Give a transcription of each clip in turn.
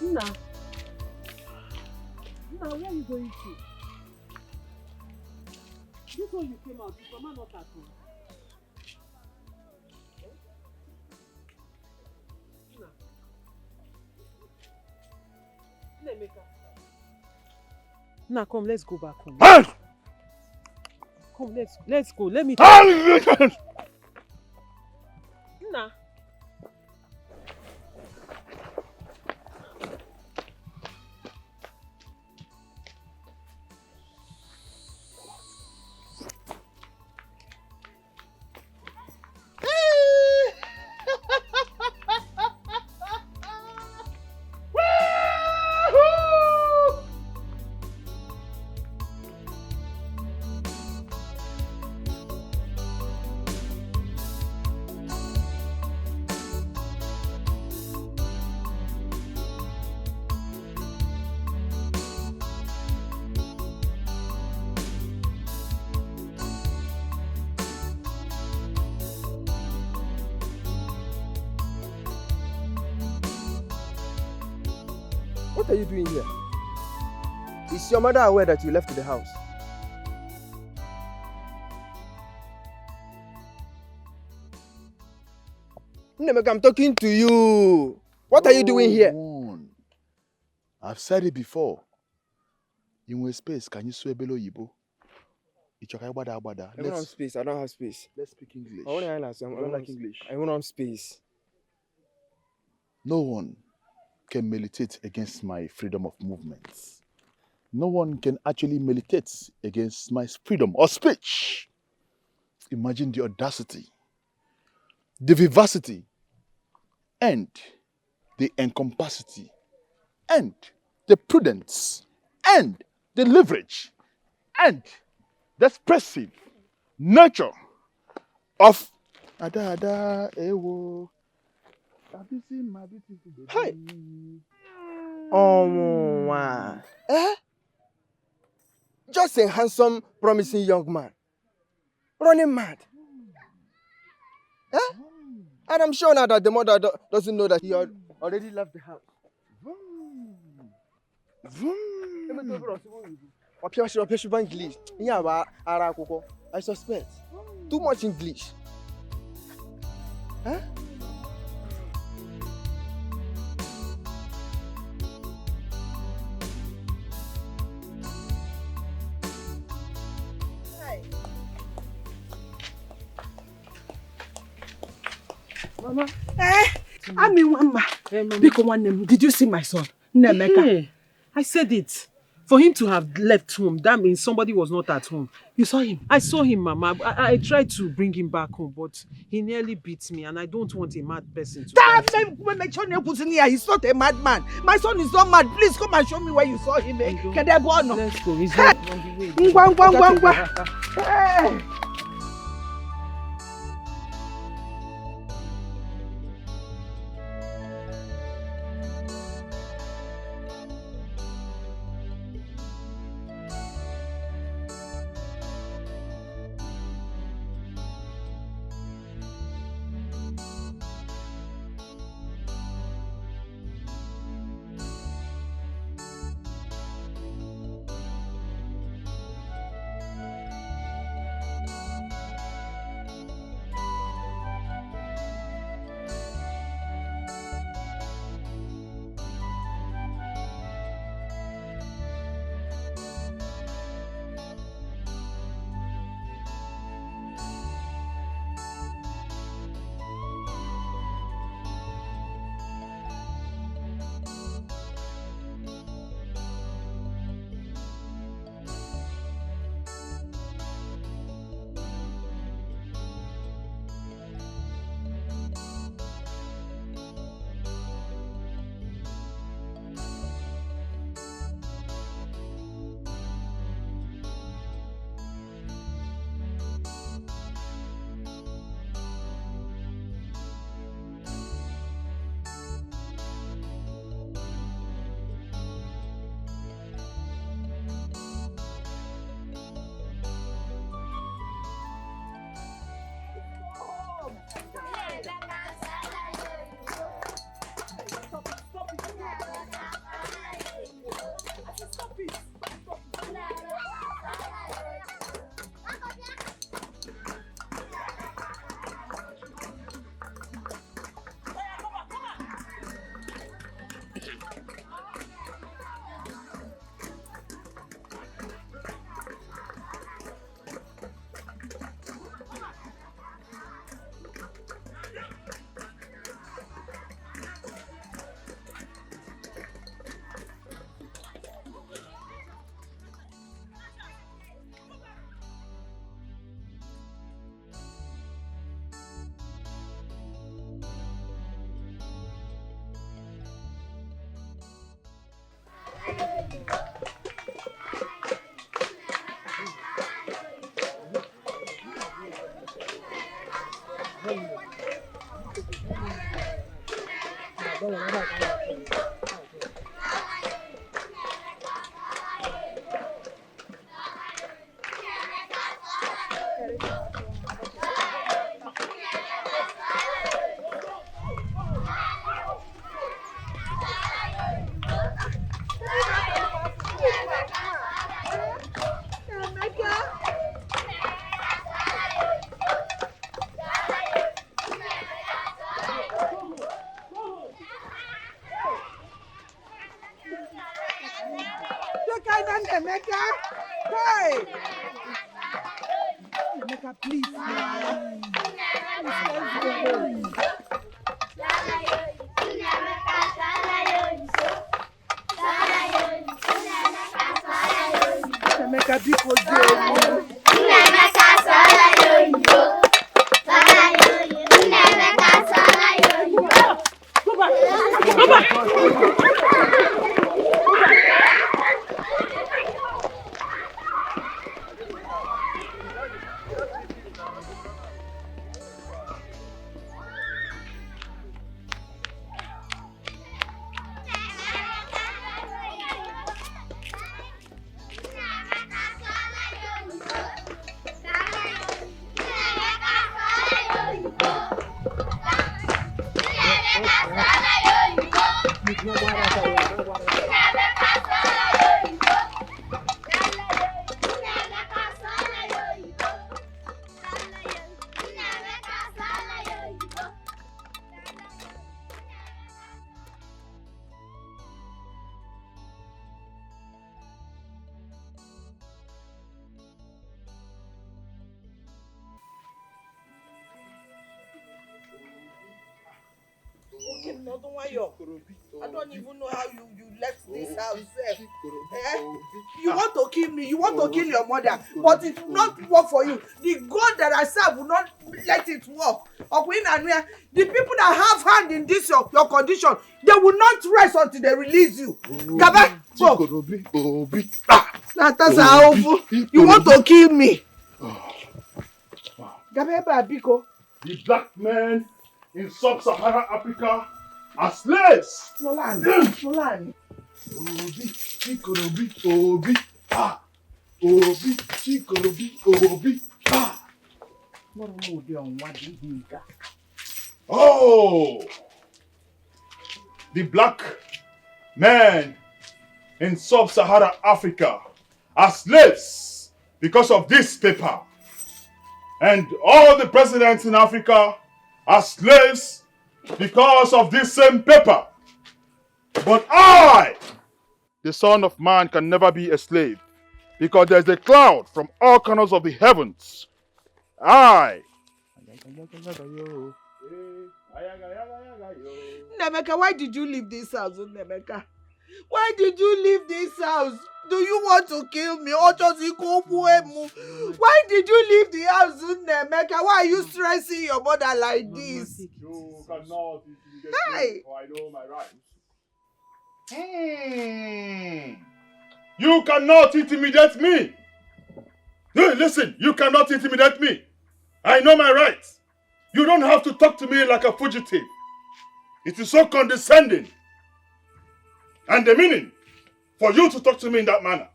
Nna, where are you going to? This one you came out, is Mama not at home? Nna. Now come, let's go back home. Come, let's go. Let me. Nah. What are you doing here? Is your mother aware that you left the house? Nemeka, I'm talking to you. What are you doing here? I've said it before. In a space, can you swear below Yibo? I don't have space. I don't have space. Let's speak English. I don't like English. I don't have space. No one can militate against my freedom of movement. No one can actually militate against my freedom of speech. Imagine the audacity, the vivacity, and the incapacity, and the prudence, and the leverage, and the expressive nature of Ada Ewo. Have you seen my beautiful baby? Hi. Oh, wow. Just a handsome, promising young man. Running mad. And I'm sure now that the mother doesn't know that he already left the house. I suspect. Too much English. Huh? Mama. I mean, Mama. Did you see my son? Nemeka. I said it. For him to have left home, that means somebody was not at home. You saw him? I saw him, Mama. I tried to bring him back home, but he nearly beat me, and I don't want a mad person to... He's not a madman. My son is not mad. Please come and show me where you saw him. Let's go. He's not on the way. Hey! Emeka! Hey! Emeka, please. Emeka, because I don't even know how you left this house. You want to kill me, you want to kill your mother, but it will not work for you. The God that I serve will not let it work. The people that have hand in this your condition, they will not rest until they release you. Gaba, go. That's how you want to kill me. Gaba, Biko. The black men in sub-Saharan Africa are slaves. Nolan. Obi, ah. Obi, ah. Oh, the black men in sub-Saharan Africa are slaves because of this paper. And all the presidents in Africa are slaves because of this same paper. But I, the Son of Man, can never be a slave because there's a cloud from all corners of the heavens. Nemeka, why did you leave this house, Nemeka? Why did you leave this house? Do you want to kill me? Why did you leave the house, Nemeka? Why are you stressing your mother like this? You cannot intimidate me, for I know my rights. You cannot intimidate me. Hey, listen, you cannot intimidate me. I know my rights. You don't have to talk to me like a fugitive. It is so condescending. And the meaning for you to talk to me in that manner.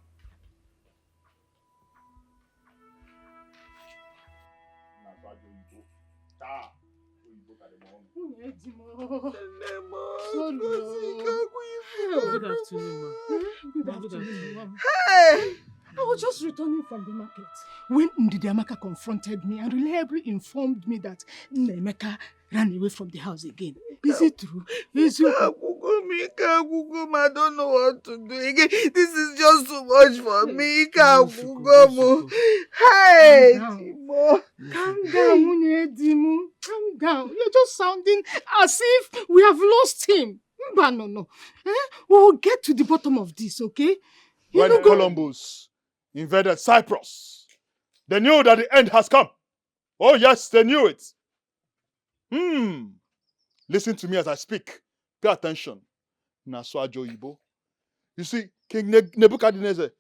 Good afternoon, ma. Good afternoon. Hey! I was just returning from the market when Ndidiamaka confronted me and reliably informed me that Nemeka ran away from the house again. Is it true? Is it I don't know what to do again. This is just too much for me. Hey, Timo. Calm down, Munedimu. Calm down. You're just sounding as if we have lost him. But no. We will get to the bottom of this, okay? When Columbus invaded Cyprus, they knew that the end has come. Oh yes, they knew it. Listen to me as I speak. Pay attention. Naswajo Ibo. You see, King Nebuchadnezzar,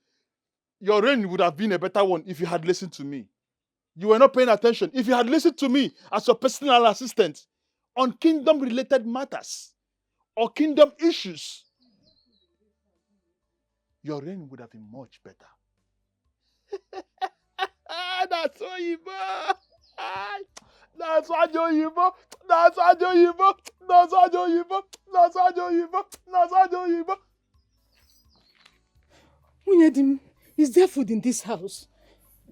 your reign would have been a better one if you had listened to me. You were not paying attention. If you had listened to me as your personal assistant on kingdom-related matters or kingdom issues, your reign would have been much better. That's what you want. That's what you want. That's what you want. That's what you want. That's what you want. That's what you want. Munyedim, is there food in this house?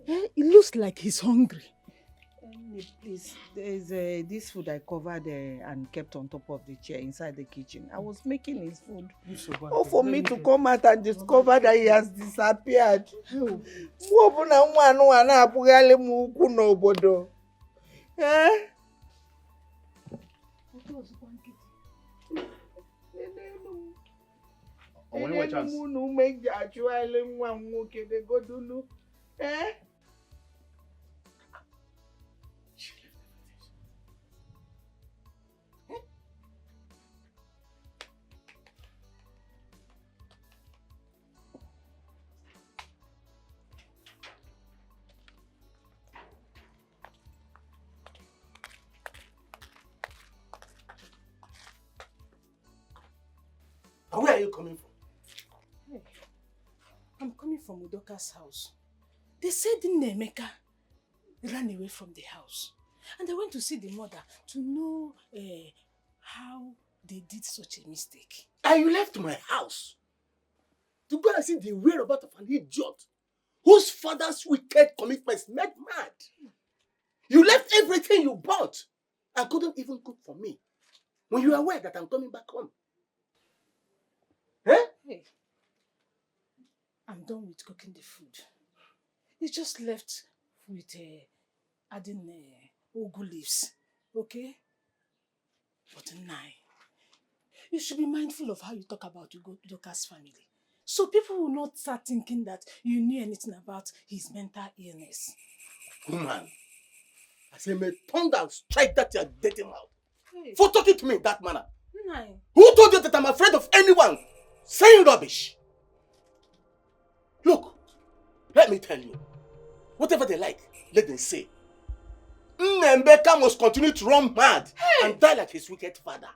It looks like he's hungry. Please, there's this food I covered and kept on top of the chair inside the kitchen. I was making his food. Oh, for me to come out and discover that he has disappeared. Where are you coming from? Hey, I'm coming from Udoka's house. They said Nemeka ran away from the house. And they went to see the mother to know how they did such a mistake. And you left my house to go and see the whereabouts of an idiot whose father's wicked commitments made mad. You left everything you bought and couldn't even cook for me when you are aware that I'm coming back home. Hey, I'm done with cooking the food. It's just left with adding ugu leaves, okay? But now, you should be mindful of how you talk about Udoka's family. So people will not start thinking that you knew anything about his mental illness. Woman, I say may thunder strike that your dirty mouth for talking to me in that manner. Who told you that I'm afraid of anyone saying rubbish? Look, let me tell you, whatever they like, let them say. Mbeka must continue to run mad and die like his wicked father.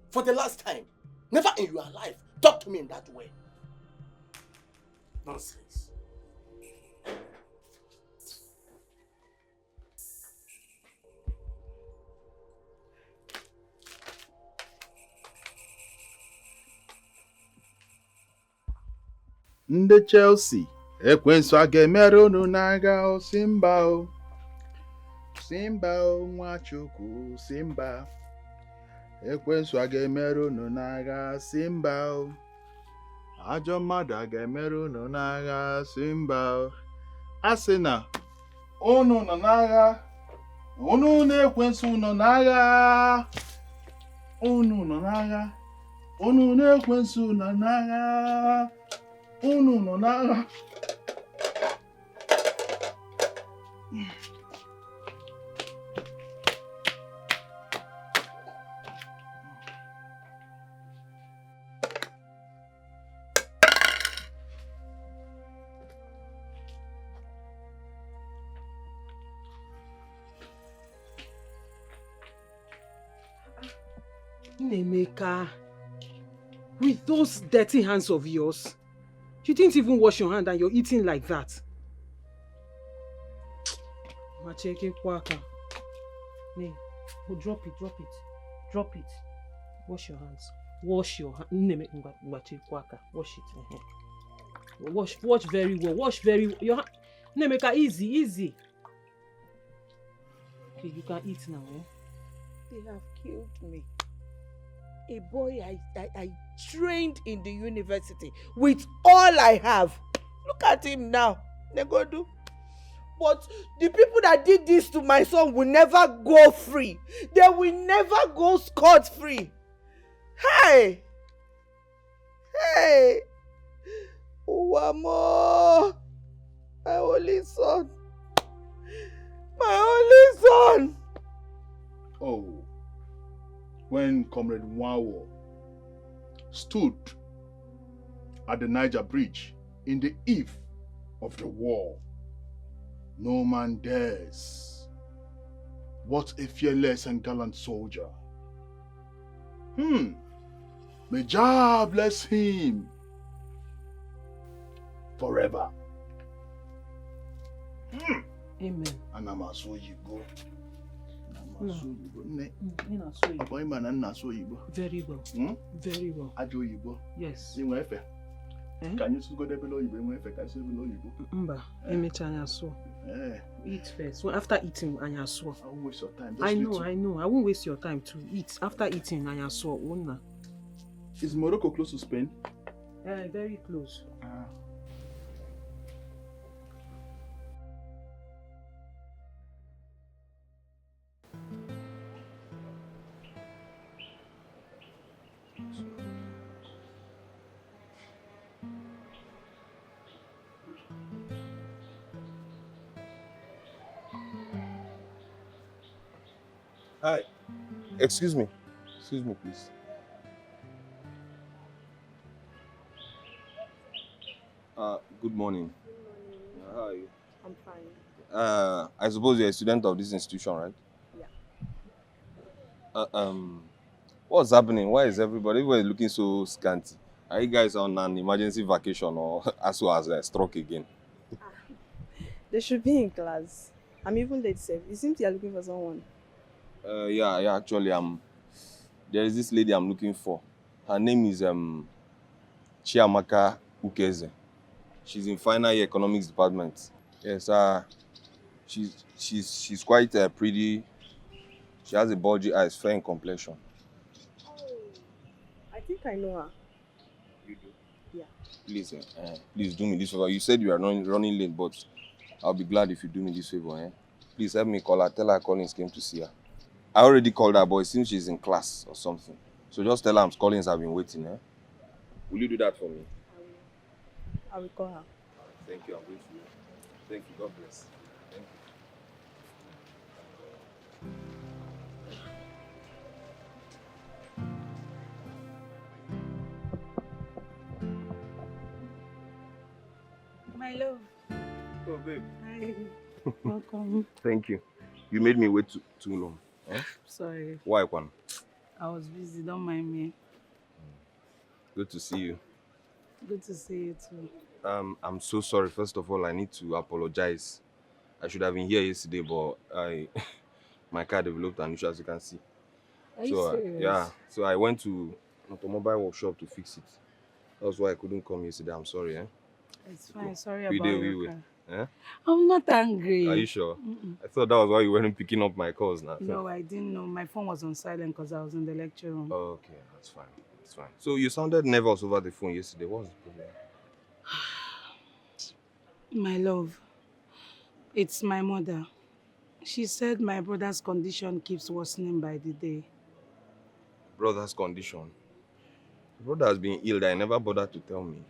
For the last time, never in your life talk to me in that way. Nonsense. Ndị Chelsea ekwensu a ga-emere unu n'agha o Simba o Simba o Nwachukwu Simba ekwensu a ga-emere unu n'agha Simba o ajọ mmadụ a ga-emere unu n'agha Simba o a sị na unu nọ n'agha unu na-ekwensu nọ n'agha unu nọ n'agha unu na-ekwensu nọ n'agha unu nọ n'agha. Nemeka, with those dirty hands of yours, you didn't even wash your hand and you're eating like that. Macheke kwaka. Drop it. Drop it. Wash your hands. Wash your hands. Wash it. Wash very well. Wash very well. Your hand. Nemeka, easy. Okay, you can eat now, They have killed me. A boy I trained in the university with all I have. Look at him now. Negodu. But the people that did this to my son will never go free. They will never go scot-free. Hey! Hey! Uwamo! My only son. My only son. Oh, when Comrade Nwawo stood at the Niger Bridge in the eve of the war, no man dares. What a fearless and gallant soldier. May Jah bless him forever. Amen. And I'm a so you go. Very well. Very well. Yes. Can you go there below you? Mba, emechanya so. Eat first. Well, after eating, anya so. I won't waste your time. I know. I won't waste your time to eat. After eating, anya so. Is Morocco close to Spain? Very close. Hi. Excuse me. Excuse me, please. Good morning. How are you? I'm fine. I suppose you're a student of this institution, right? Yeah. What's happening? Why is everybody looking so scanty? Are you guys on an emergency vacation or as well as a stroke again? They should be in class. I'm even late, sir. It seems you're looking for someone. Yeah, actually, there is this lady I'm looking for. Her name is Chiamaka Ukeze. She's in final year economics department. Yes, she's quite pretty. She has a bulgy eyes, fair in complexion. Oh, I think I know her. You do? Yeah. Please, please do me this favor. You said you are running late, but I'll be glad if you do me this favor. Please help me call her. Tell her Collins came to see her. I already called her, but it seems she's in class or something. So just tell her Collins have been waiting. Will you do that for me? I will call her. Thank you. I'm grateful. Thank you. God bless. Thank My love. you. Oh, babe. Hi. Welcome. Thank you. You made me wait too long. Sorry. Why, Kwan? I was busy. Don't mind me. Good to see you. Good to see you too. I'm so sorry. First of all, I need to apologize. I should have been here yesterday, but my car developed an issue, as you can see. Are you serious? Yeah. So I went to automobile workshop to fix it. That's why I couldn't come yesterday. I'm sorry. It's fine. Sorry We about did, your we car. will. I'm not angry. Are you sure? Mm-mm. I thought that was why you weren't picking up my calls now. No, I didn't know. My phone was on silent because I was in the lecture room. Oh, okay, that's fine. That's fine. So you sounded nervous over the phone yesterday. What was the problem? My love, it's my mother. She said my brother's condition keeps worsening by the day. Brother's condition. Brother has been ill. I never bothered to tell me.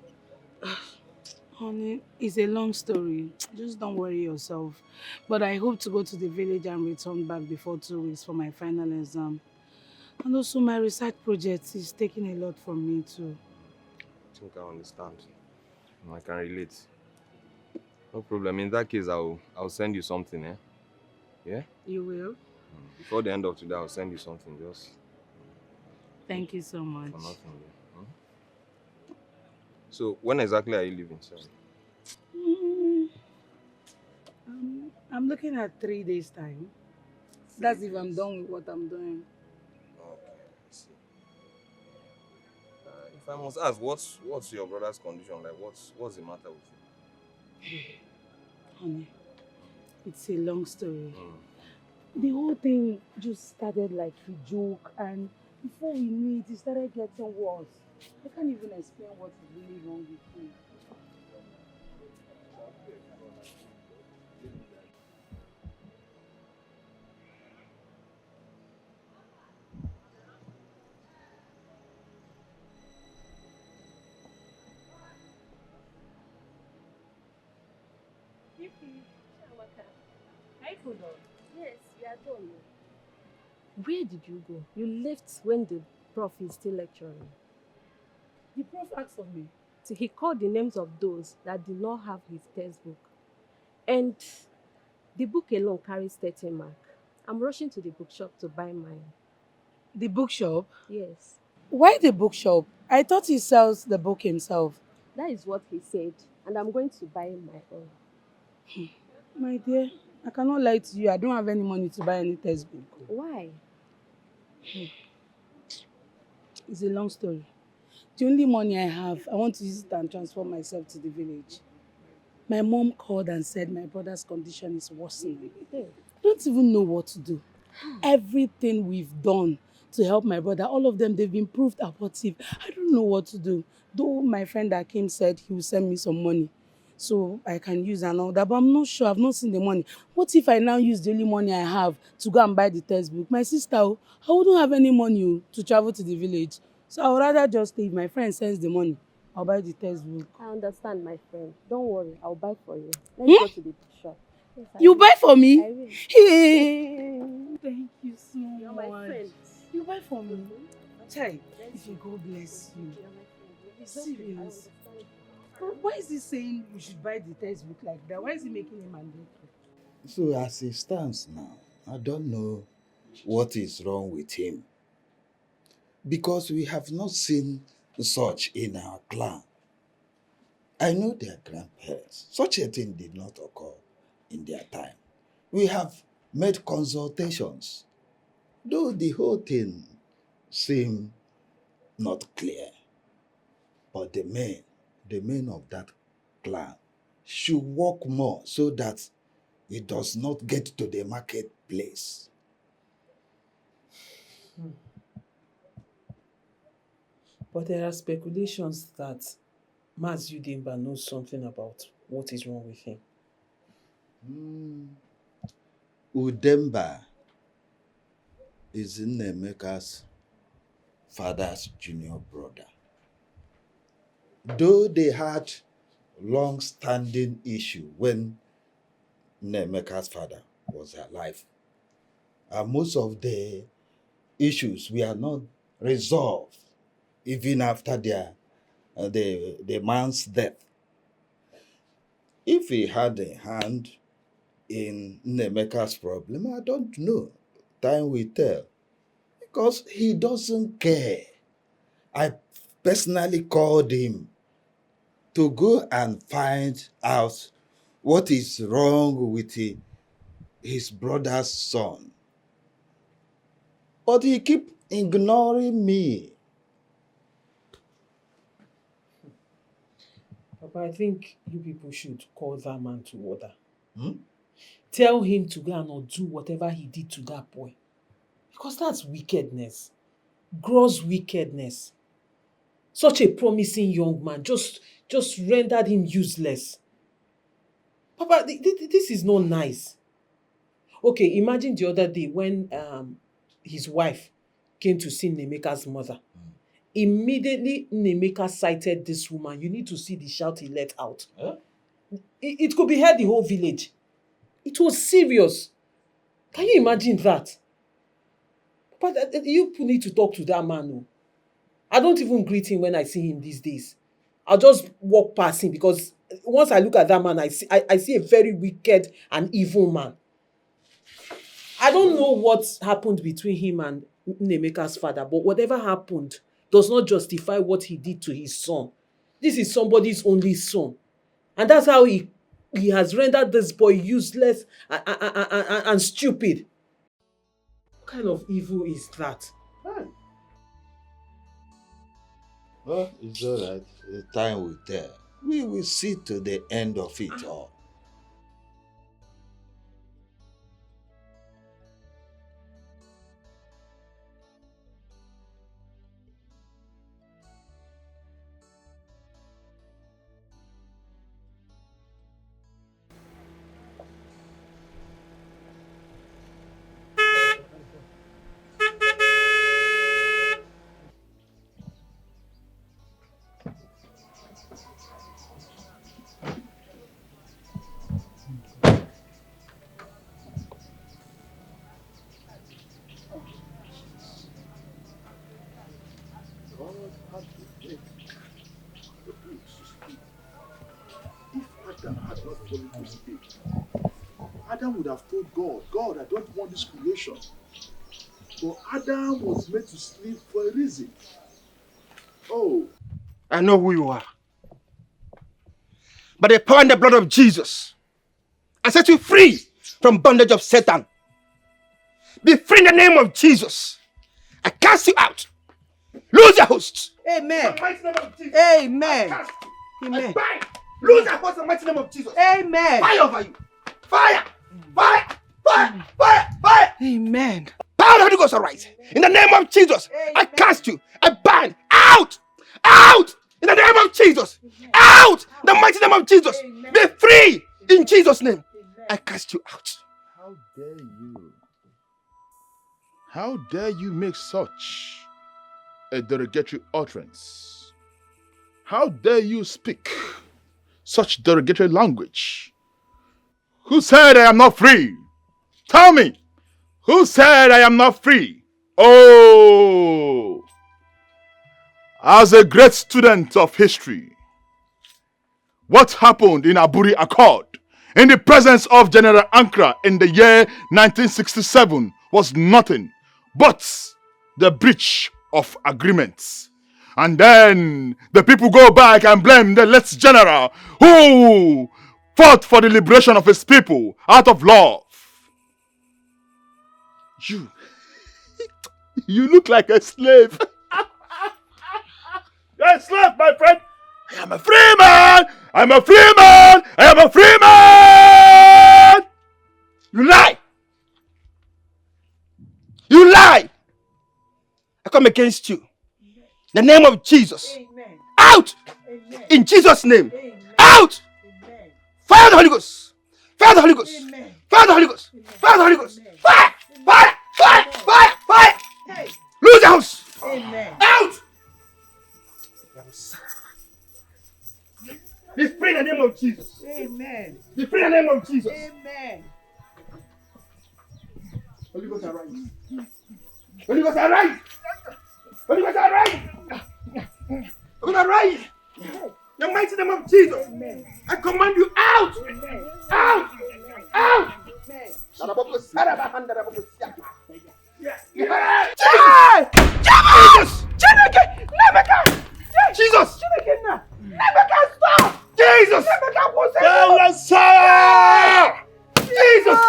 Honey, it's a long story. Just don't worry yourself. But I hope to go to the village and return back before 2 weeks for my final exam. And also my research project is taking a lot from me too. I think I understand. I can relate. No problem. In that case, I'll send you something, Yeah? You will? Before the end of today, I'll send you something. Just Thank you so much. for nothing. So when exactly are you leaving? Sorry. I'm looking at 3 days' time. That's if I'm done with what I'm doing. Okay, I see. If I must ask, what's your brother's condition like? What's the matter with him? Honey, it's a long story. The whole thing just started like a joke, and before we knew it, it started getting worse. I can't even explain what is really wrong with me. Hi, Kudo. Yes, we are done. Where did you go? You left when the prof is still lecturing. The prof asked of me. So he called the names of those that did not have his textbook. And the book alone carries 30 mark. I'm rushing to the bookshop to buy mine. The bookshop? Yes, Why the bookshop? I thought he sells the book himself. that is what he said. And I'm going to buy my own. My dear, I cannot lie to you. I don't have any money to buy any textbook. Why? It's a long story. The only money I have, I want to use it and transform myself to the village. My mom called and said my brother's condition is worsening. Hey. I don't even know what to do. Everything we've done to help my brother, all of them, they've been proved abortive. I don't know what to do. Though my friend that came said he will send me some money so I can use and all that, but I'm not sure. I've not seen the money. What if I now use the only money I have to go and buy the textbook? My sister, I wouldn't have any money to travel to the village. So I would rather just stay. If my friend sends the money, I'll buy the textbook. I understand, my friend. Don't worry, I'll buy for you. Let's go to the bookshop. Yes, I You will. buy for me? I will. Hey, thank you so You're much. my friend. You buy for me? Chai, Yes. if you God bless you. You're my friend. It's okay, I Serious. understand. Why is he saying we should buy the textbook like that? Why is he making it mandatory? So as it stands now, I don't know what is wrong with him. Because we have not seen such in our clan. I know their grandparents. Such a thing did not occur in their time. We have made consultations, though the whole thing seemed not clear. But the men of that clan should work more so that it does not get to the marketplace. But there are speculations that Maz Udimba knows something about what is wrong with him. Udemba is Nnemeka's father's junior brother. Though they had long-standing issue when Nnemeka's father was alive, and most of the issues were not resolved even after the man's death. If he had a hand in Nnemeka's problem, I don't know. Time will tell. Because he doesn't care. I personally called him to go and find out what is wrong with his brother's son. But he keep ignoring me. Papa, I think you people should call that man to order. Hmm? Tell him to go and undo whatever he did to that boy. Because that's wickedness. Gross wickedness. Such a promising young man just rendered him useless. Papa, this is not nice. Okay, imagine the other day when his wife came to see Nemeka's mother. Immediately, Nemeka cited this woman. You need to see the shout he let out. Huh? It could be heard the whole village. It was serious. Can you imagine that? But you need to talk to that man. Oh. I don't even greet him when I see him these days. I'll just walk past him because once I look at that man, I see a very wicked and evil man. I don't know what happened between him and Nemeka's father, but whatever happened does not justify what he did to his son. This is somebody's only son. And that's how he has rendered this boy useless and stupid. What kind of evil is that? Well, it's all right. The time will tell. We will see to the end of it all. fall into sin. Adam would have told God, God, I don't want this creation. But Adam was made to sleep for a reason. Oh. I know who you are. By the power and the blood of Jesus, I set you free from bondage of Satan. Be free in the name of Jesus. I cast you out. Lose your hosts. Amen. In the mighty name of Jesus. Amen. I cast. Amen. I bind. Lose your hosts in the mighty name of Jesus. Amen. Fire over you. Fire. Fire. Fire. Fire. Fire. Amen. Power of the Holy Ghost arise. In the name of Jesus. I cast you. I bind. Out. Out. In the name of Jesus. Out. In the mighty name of Jesus. Be free. In Jesus' name. I cast you out. How dare you? How dare you make such a derogatory utterance? How dare you speak such derogatory language? Who said I am not free? Tell me, who said I am not free? Oh, as a great student of history, what happened in Aburi Accord in the presence of General Ankara in the year 1967 was nothing but the breach of agreements. And then the people go back and blame the late general who fought for the liberation of his people out of love. You look like a slave. You're a slave, my friend. I am a free man. I'm a free man. I am a free man. You lie. You lie. I come against you. In the name of Jesus. Amen. Out. Amen. In Jesus' name. Amen. Out. Amen. Fire the Holy Ghost. Fire the Holy Ghost. Amen. Fire the Holy Ghost. Fire the Holy Ghost. Amen. Fire. Fire. Fire. Fire. Fire. Hey. Lose the house. Amen. Out. Be free in the name of Jesus. Amen. Be free in the name of Jesus. Amen. Holy Ghost arise. Holy Ghost arise. Holy Ghost arise. Holy Ghost arise. The mighty name of Jesus. Amen. I command you out. Amen. Out. Out. Amen. Jesus! Jesus! Jesus! Jesus!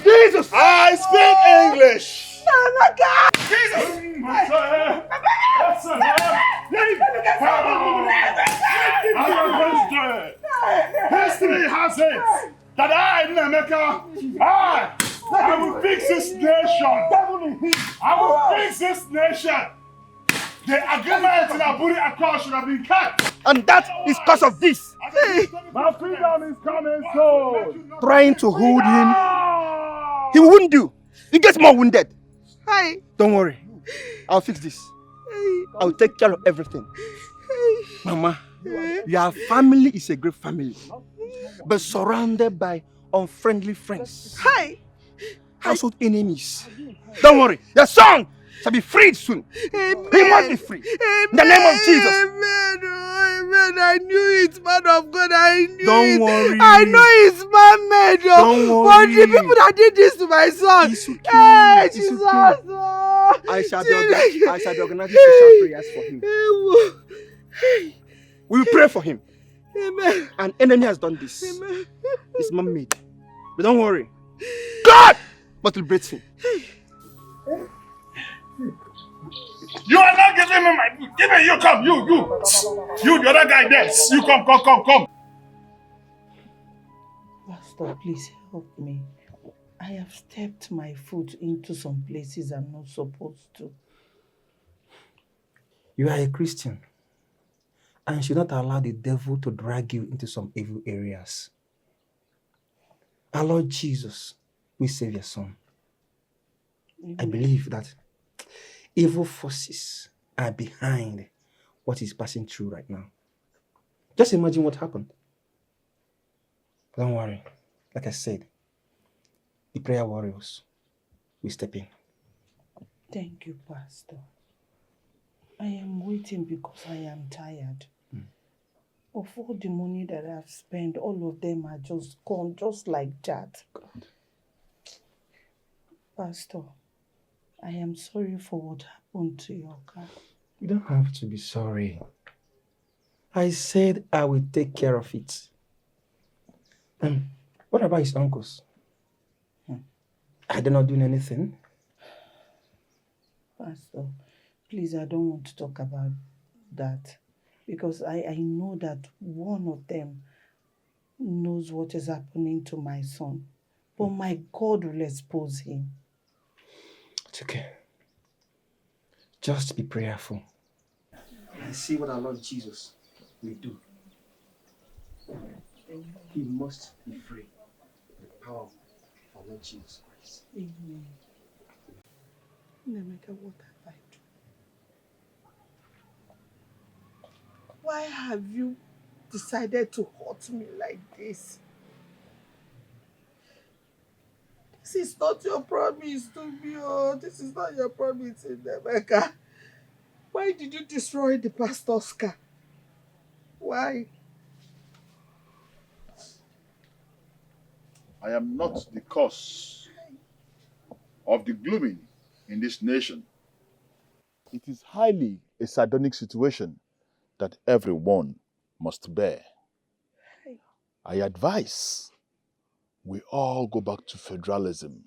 Jesus! I speak English. History has it that I, Nemeka, I will fix this nation. I will fix this nation. The agreement in Aburi Accord should have been cut. And that is because of this. My freedom is coming soon. Trying to hold him. He will wound you. You get more wounded. Hi. Don't worry. I'll fix this. I'll take care of everything. Mama, your family is a great family, but surrounded by unfriendly friends. Hi. Household enemies. Don't worry. Your son shall be freed soon. Amen. He must be free. Amen. In the name of Jesus. Amen. Oh, amen. I knew it, man of God. I knew Don't it. worry. I know it's man-made. Don't But the worry. people that did this to my son. It's okay. Hey, It's Jesus. okay. Oh. I shall be organizing special prayers for him. We will pray for him. Amen. An enemy has done this. Amen. It's man-made. But don't worry. God must liberate him. You are not giving me my food. Give me, you come, you, the other guy there. You come. Pastor, please help me. I have stepped my foot into some places I'm not supposed to. You are a Christian and should not allow the devil to drag you into some evil areas. Our Lord Jesus will save your son. I believe that evil forces are behind what he's passing through right now. Just imagine what happened. Don't worry. Like I said, the prayer warriors will step in. Thank you, Pastor. I am waiting because I am tired. Of all the money that I've spent, all of them are just gone, just like that. Pastor, I am sorry for what happened to your car. You don't have to be sorry. I said I will take care of it. What about his uncles? Are they not doing anything? Pastor, please, I don't want to talk about that because I know that one of them knows what is happening to my son. But my God will expose him. It's okay. Just be prayerful. And see what our Lord Jesus will do. He must be free. The power of our Lord Jesus Christ. Amen. Nemeka, what have I done? Why have you decided to hurt me like this? This is not your promise to me, oh. This is not your promise, Nemeka. Why did you destroy the pastor's car? Why? I am not the cause of the glooming in this nation. It is highly a sardonic situation that everyone must bear. I advise we all go back to federalism.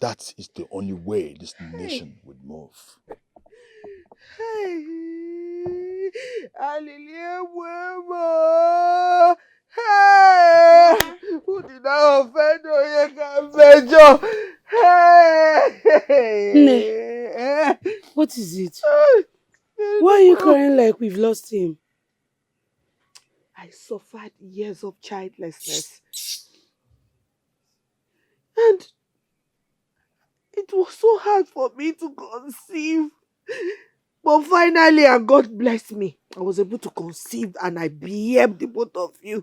That is the only way this nation would move. Hey, Aliliemwemo. Hey, who did I offend? Hey, what is it? Why are you crying like we've lost him? I suffered years of childlessness. And it was so hard for me to conceive. But finally, and God blessed me, I was able to conceive and I behaved the both of you.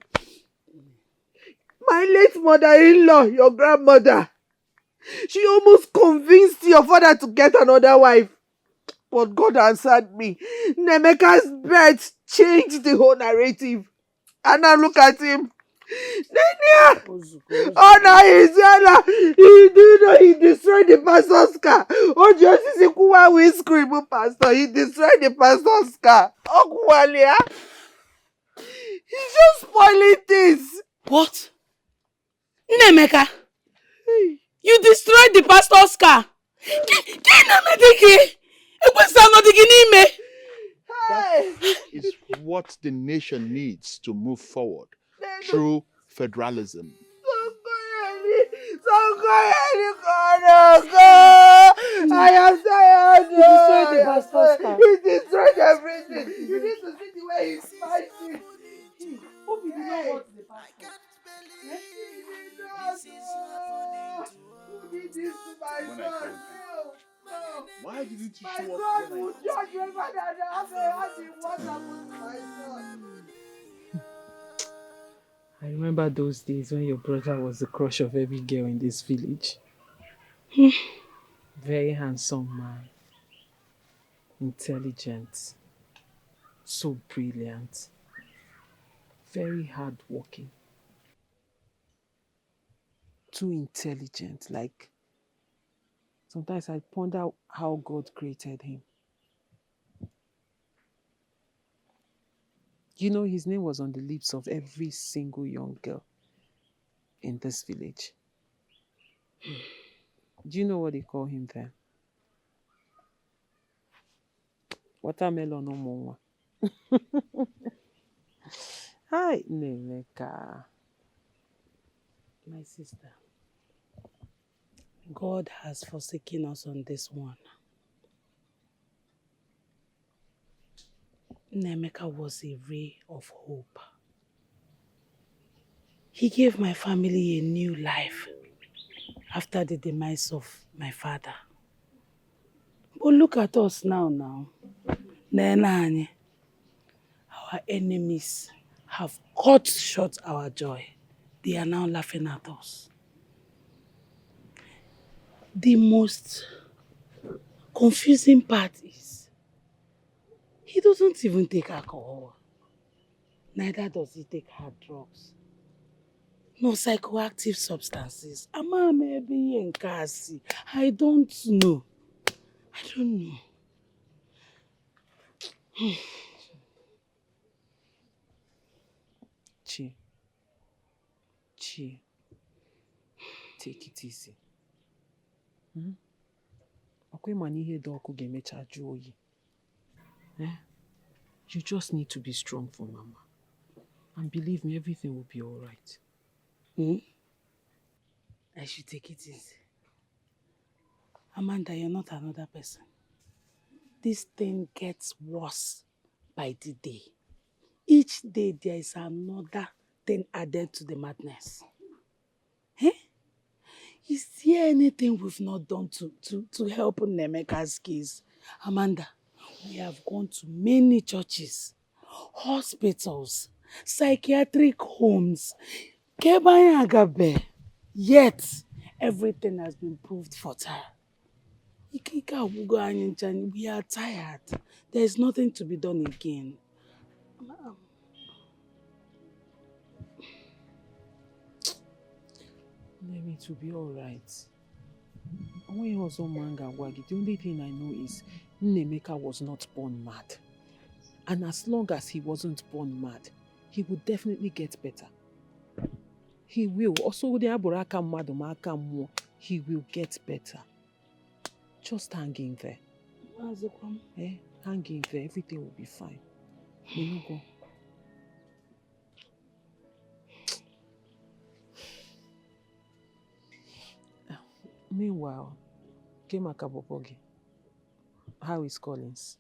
My late mother-in-law, your grandmother, she almost convinced your father to get another wife. But God answered me. Nemeka's birth changed the whole narrative. And now look at him. Nenia! Oh no, he do know he destroyed the pastor's car. Oh, just is a we scream, pastor. He destroyed the pastor's car. Oh, Kuwalia. He's just spoiling things. What? Nemeka, you destroyed the pastor's car. That is what the nation needs to move forward through federalism. I am tired. You destroyed the pastor's car. He destroyed everything. You need to see the way he's fighting. Hope he did not hurt the pastor. Who did this to my son? Why didn't you My show son up will judge me better than what happened to my son. I remember those days when your brother was the crush of every girl in this village. Very handsome man. Intelligent. So brilliant. Very hardworking. Too intelligent. Like, sometimes I ponder how God created him. You know, his name was on the lips of every single young girl in this village. Do you know what they call him then? Watermelon no more. Hi, Nemeka. My sister, God has forsaken us on this one. Nemeka was a ray of hope. He gave my family a new life after the demise of my father. But look at us now. Nenani. Our enemies have cut short our joy. They are now laughing at us. The most confusing part is he doesn't even take alcohol. Neither does he take hard drugs. No psychoactive substances. Ama maybe in Kasi. I don't know. I don't know. Chi, take it easy. Okay, man, ihe dị ọkụ ga-emecha jụọ oyi. You just need to be strong for Mama. And believe me, everything will be all right. I should take it easy. Amanda, you're not another person. This thing gets worse by the day. Each day there is another thing added to the madness. Is there anything we've not done to help Nemeka's case? Amanda, we have gone to many churches, hospitals, psychiatric homes, Kebayagabe. Yet, everything has been proved futile. We are tired. There is nothing to be done again. Maybe it will be all right. When he was on Manga Wagi, the only thing I know is Nnemeka was not born mad. And as long as he wasn't born mad, he would definitely get better. He will. Also, he will get better. Just hang in there. Hang in there. Everything will be fine. You go. Meanwhile, how is Collins?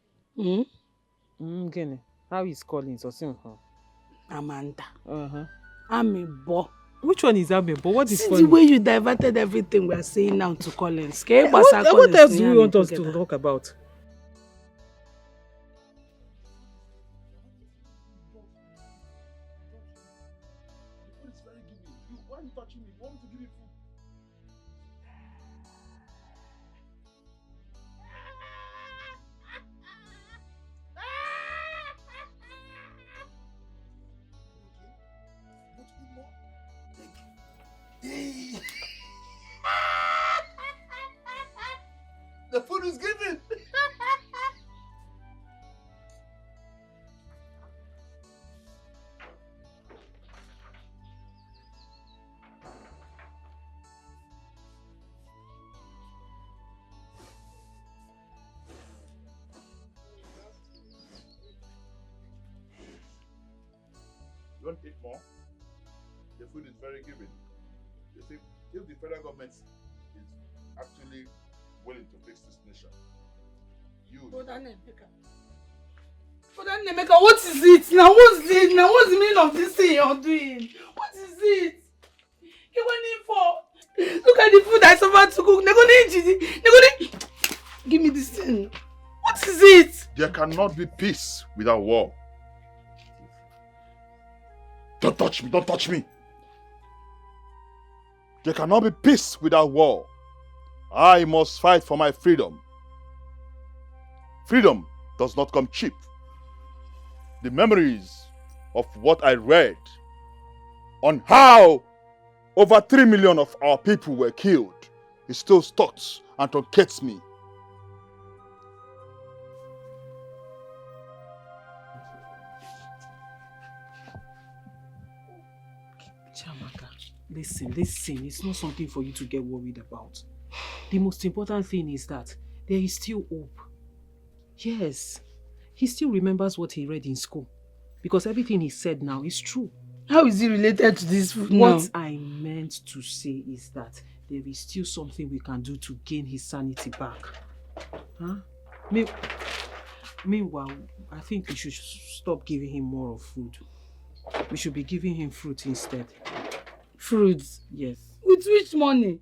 How is Collins? Amanda. Amebo. Which one is Amebo? What is See funny? the way you diverted everything we are saying now to Collins. What else do you want us to talk about? The food is given. You want to eat more? The food is very giving. You see, if the federal government is actually willing to fix this nation, Brother Nemeka, what is it? Now what's it? Now what's the meaning of this thing you're doing? What is it? You went in for? Look at the food I suffered to cook. Give me this thing. What is it? there cannot be peace without war. Don't touch me, don't touch me. There cannot be peace without war. I must fight for my freedom. Freedom does not come cheap. The memories of what I read on how over 3 million of our people were killed is still stuck and truncates me. Chamaka, listen, it's not something for you to get worried about. The most important thing is that there is still hope. Yes, he still remembers what he read in school. Because everything he said now is true. How is it related to this food now? What I meant to say is that there is still something we can do to gain his sanity back. Huh? Meanwhile, I think we should stop giving him more of food. We should be giving him fruit instead. Fruits? Yes. With which money?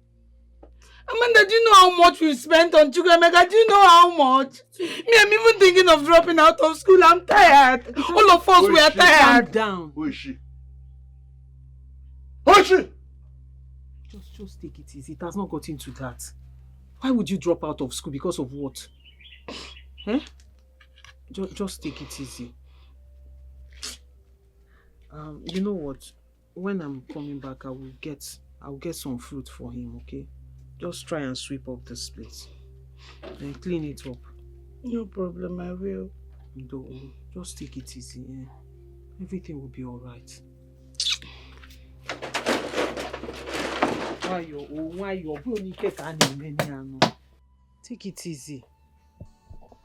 Amanda, do you know how much we spent on Chukwemeka? Do you know how much? Me, I'm even thinking of dropping out of school. I'm tired. All of us, we are tired. Calm down. Who is she? Who is she? Just take it easy. It has not got into that. Why would you drop out of school? Because of what? Eh? Just take it easy. You know what? When I'm coming back, I'll get some fruit for him, okay? Just try and sweep up this place and clean it up. No problem, I will. Don't, just take it easy, eh? Everything will be alright. Why you're take it easy.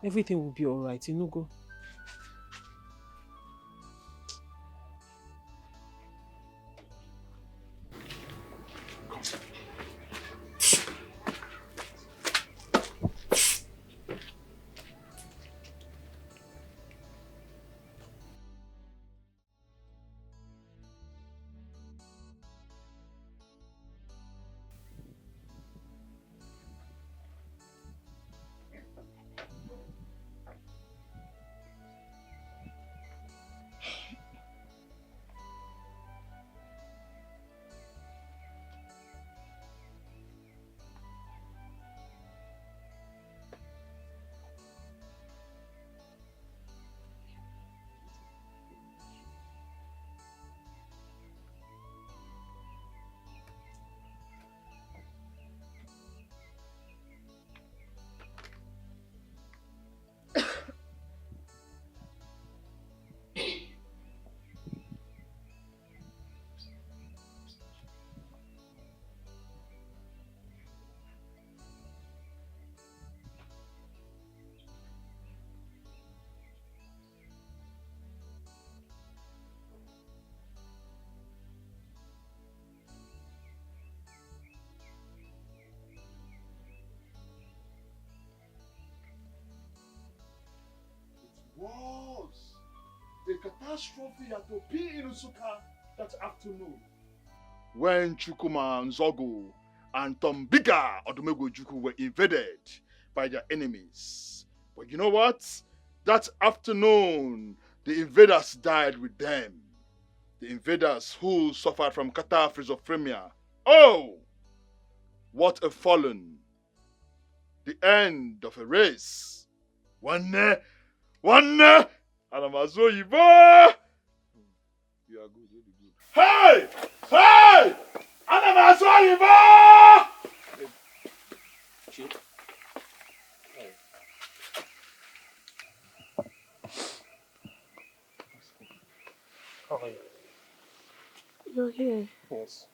Everything will be alright, you know, go. Was a catastrophe at Opi Inusuka that afternoon when Chukuma Nzogo and Tombiga Odumegwu were invaded by their enemies. But you know what? That afternoon, the invaders died with them. The invaders who suffered from schizophrenia. Oh, what a fallen! The end of a race. One, Anamazo Yibo! You are good, you're good. Hey! Hey! Anamazo Yibo! How are you? You're here. Yes.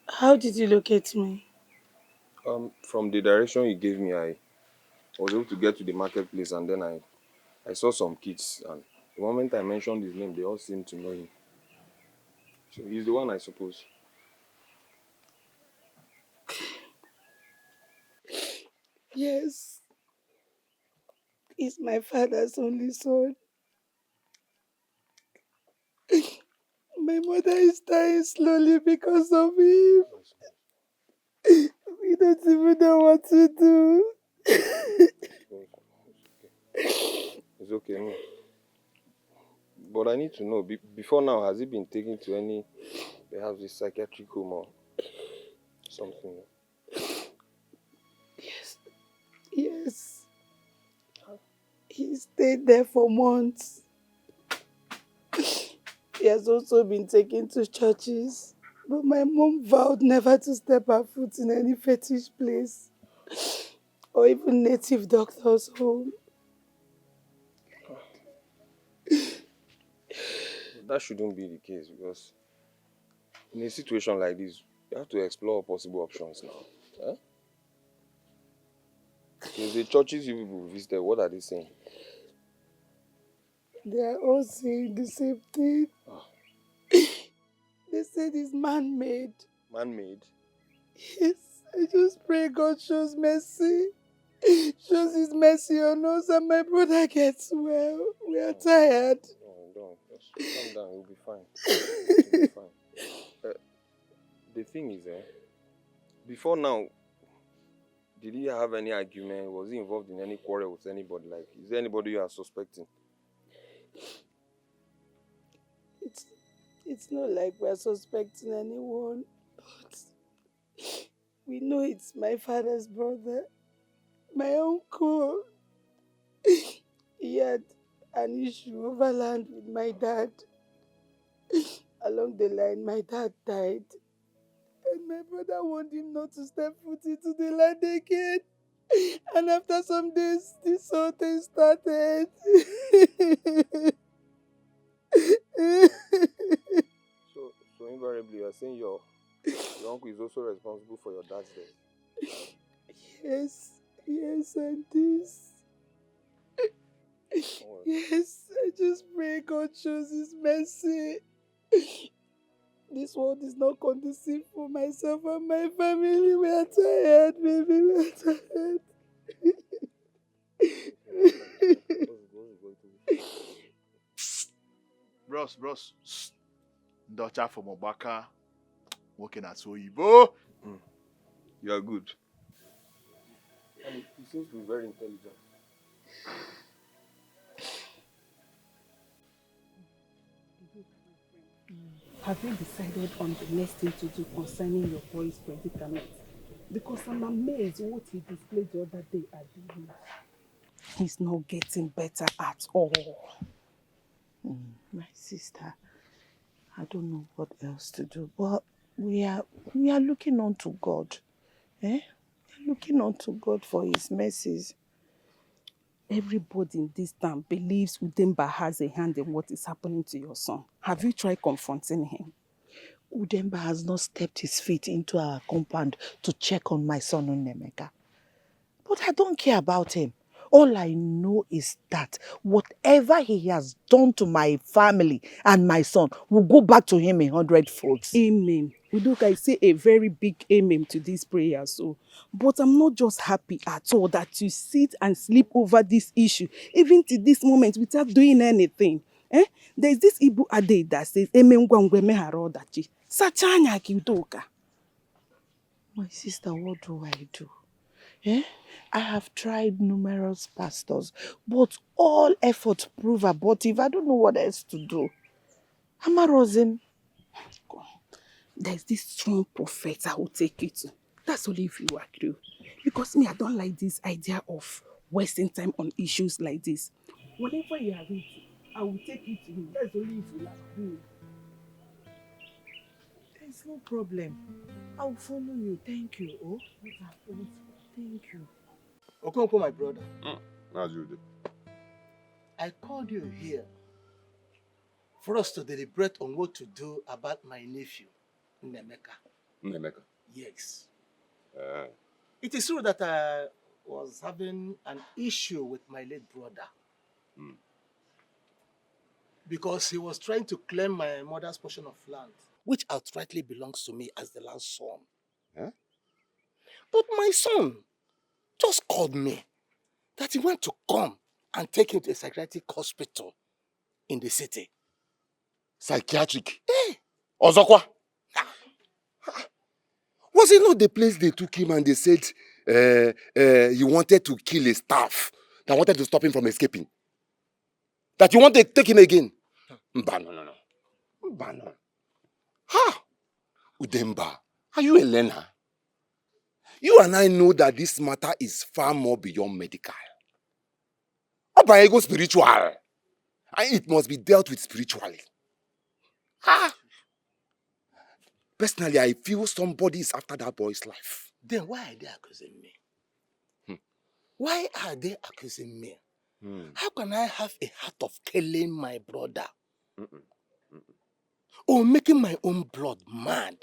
How did you locate me? From the direction you gave me, I was able to get to the marketplace, and then I saw some kids, and the moment I mentioned his name, they all seemed to know him. So he's the one, I suppose. Yes. He's my father's only son. My mother is dying slowly because of him. We don't even know what to do. It's okay, no. But I need to know, before now, has he been taken to any, perhaps a psychiatric home or something? Yes. Yes. He stayed there for months. He has also been taken to churches. But my mom vowed never to step her foot in any fetish place. Or even native doctor's home. That shouldn't be the case, because in a situation like this, you have to explore possible options now. Huh? So the churches you people visited, what are they saying? They are all saying the same thing. Oh. They said it's man-made. Man-made? Yes, I just pray God shows mercy. Shows his mercy on us and my brother gets well. We are tired. Don't. Just calm down, you'll be fine. You'll be fine. The thing is, before now, did he have any argument? Was he involved in any quarrel with anybody? Like, is there anybody you are suspecting? It's not like we're suspecting anyone, but we know it's my father's brother, my uncle. He had an issue over land with my dad. Along the line, my dad died. And my brother warned him not to step foot into the land again. And after some days, this whole thing started. So invariably, you are saying your uncle is also responsible for your dad's death. Yes, and this. Yes, I just pray God shows His mercy. This world is not conducive for myself and my family. We are tired, baby. We are tired. Bros. Daughter from Obaka, working at Soyibo. You are good. And he seems to be very intelligent. Have you decided on the next thing to do concerning your boy's predicament? Because I'm amazed what he displayed the other day at the beach. He's not getting better at all. My sister, I don't know what else to do, but we are looking on to God. We are looking on to God for His mercies. Everybody in this town believes Udemba has a hand in what is happening to your son. Have you tried confronting him? Udemba has not stepped his feet into our compound to check on my son Onemeka. But I don't care about him. All I know is that whatever he has done to my family and my son will go back to him 100-fold. Amen. Udoka, I say a very big amen to this prayer. But I'm not just happy at all that you sit and sleep over this issue, even to this moment, without doing anything. There's this Ibu Ade that says, Amen gwangwe meharo dachi. Sachanya ki Udoka. My sister, what do I do? I have tried numerous pastors, but all efforts prove abortive. I don't know what else to do. Amarozim. There's this strong prophet I will take you to. That's only if you agree. Because me, I don't like this idea of wasting time on issues like this. Whenever you are ready, I will take you to him. That's only if you agree. There's no problem. I'll follow you. Thank you. Oh, thank you. Okonkwo, my brother. As you do. I called you here for us to deliberate on what to do about my nephew, Nemeka? Yes. It is true that I was having an issue with my late brother. Because he was trying to claim my mother's portion of land, which outrightly belongs to me as the last son. But my son just called me that he went to come and take him to a psychiatric hospital in the city. Psychiatric? Ozokwa? Was it not the place they took him and they said he wanted to kill his staff that wanted to stop him from escaping? That you want to take him again? No. Mbano. Ha! Udemba, are you a learner? You and I know that this matter is far more beyond medical. Ego spiritual. And it must be dealt with spiritually. Ha! Personally, I feel somebody is after that boy's life. Then why are they accusing me? Why are they accusing me? How can I have a heart of killing my brother? Or making my own blood mad?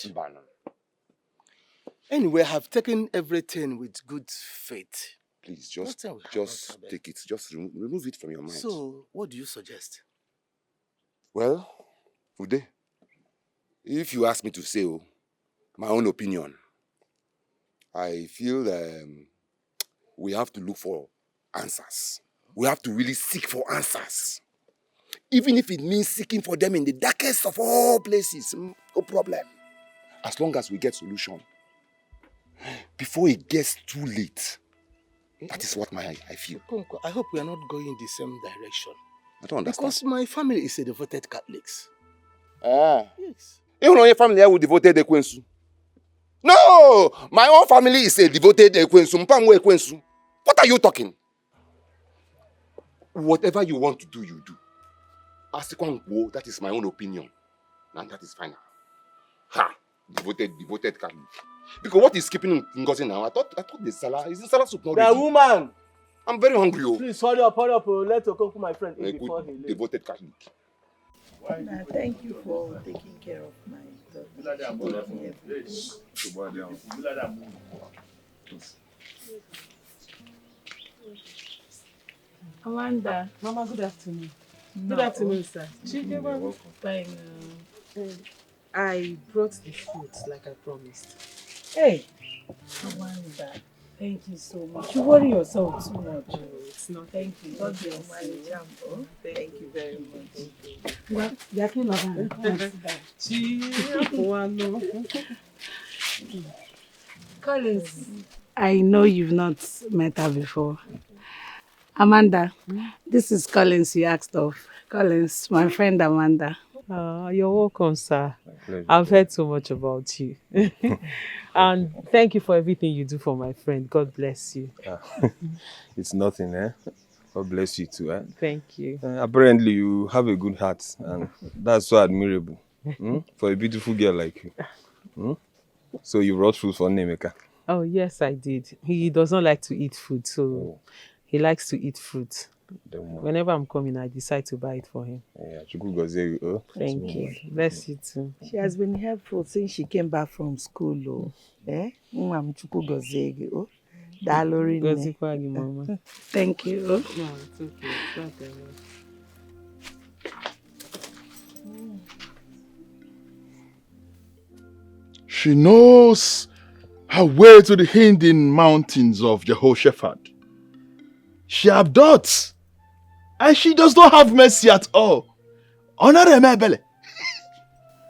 Anyway, I have taken everything with good faith. Please, just take it. Just remove it from your mind. So, what do you suggest? Well, Ude, if you ask me to say my own opinion, I feel we have to look for answers. We have to really seek for answers. Even if it means seeking for them in the darkest of all places, no problem. As long as we get solution. Before it gets too late. That is what I feel. I hope we are not going in the same direction. I don't understand. Because my family is a devoted Catholics. Yes. Even your family will devoted Ekwensu. No! My own family is a devoted Ekwensu. What are you talking? Whatever you want to do, you do. Asikwango, that is my own opinion. And that is final. Ha! Devoted Catholic. Because what is keeping Ngozi now? I thought the Salah is in Salah soup not The ready. woman! I'm very hungry. Oh. Please hurry up, oh. Let Okonkwo, my friend, A eat before good he leaves. devoted Catholic. Thank you for taking care of my daughter. Amanda. Mama, good afternoon. No. Good afternoon, sir. You're welcome. Fine. I brought the food like I promised. Hey, Amanda. Thank you so much. You worry yourself too much. Oh, it's not. Thank you. God bless you. Thank you very much. Collins, I know you've not met her before. Amanda, this is Collins you asked of. Collins, my friend Amanda. You're welcome, sir. I've heard so much about you. And thank you for everything you do for my friend. God bless you. It's nothing, eh? God bless you too, eh? Thank you. Apparently, you have a good heart, and that's so admirable for a beautiful girl like you. So you brought food for Nemeka. Oh, yes, I did. He does not like to eat food, so he likes to eat fruit. Whenever I'm coming, I decide to buy it for him. Yeah, thank you. Bless you too. She has been helpful since she came back from school. Oh. Chukwu gozie gị, oh. Daalụ rinne. Gozikwa gị, Mama. Thank you. No, it's okay. It's not that much. She knows her way to the hidden mountains of Jehoshaphat. She abducts, and she does not have mercy at all. Honor Emebele.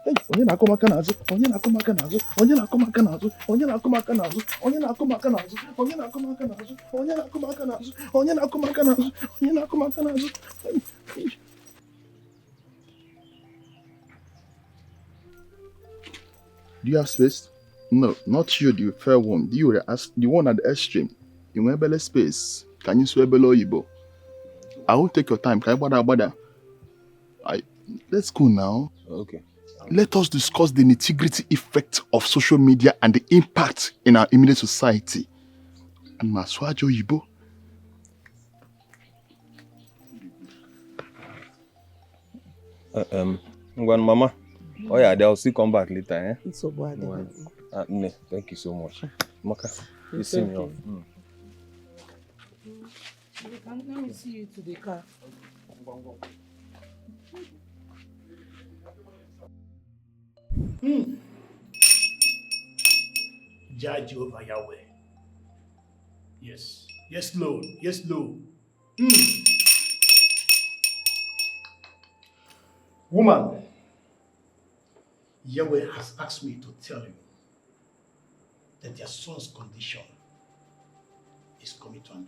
Onye na-akụ aka n'azụ, onye na-akụ aka n'azụ, onye na-akụ aka n'azụ, onye na-akụ aka n'azụ, onye na-akụ aka n'azụ, onye na-akụ aka n'azụ, onye na-akụ aka n'azụ, onye na-akụ aka n'azụ, onye na-akụ aka n'azụ. Do you have space? No, not you, the fair one. You the one at the extreme. You want belly space. Can you swear below Igbo? I will take your time. Can you bother? Let's go now. Okay. Let us discuss the nitty-gritty effect of social media and the impact in our immediate society. And Maswajo Igbo. Mama. Oh yeah, they'll still come back later, eh? It's so bad. Ne, thank you so much. Maka, you see me off. Let me see you to the car. Judge over Yahweh. Yes. Yes, Lord. Yes, Lord. Woman, Yahweh has asked me to tell you that your son's condition is coming to an end.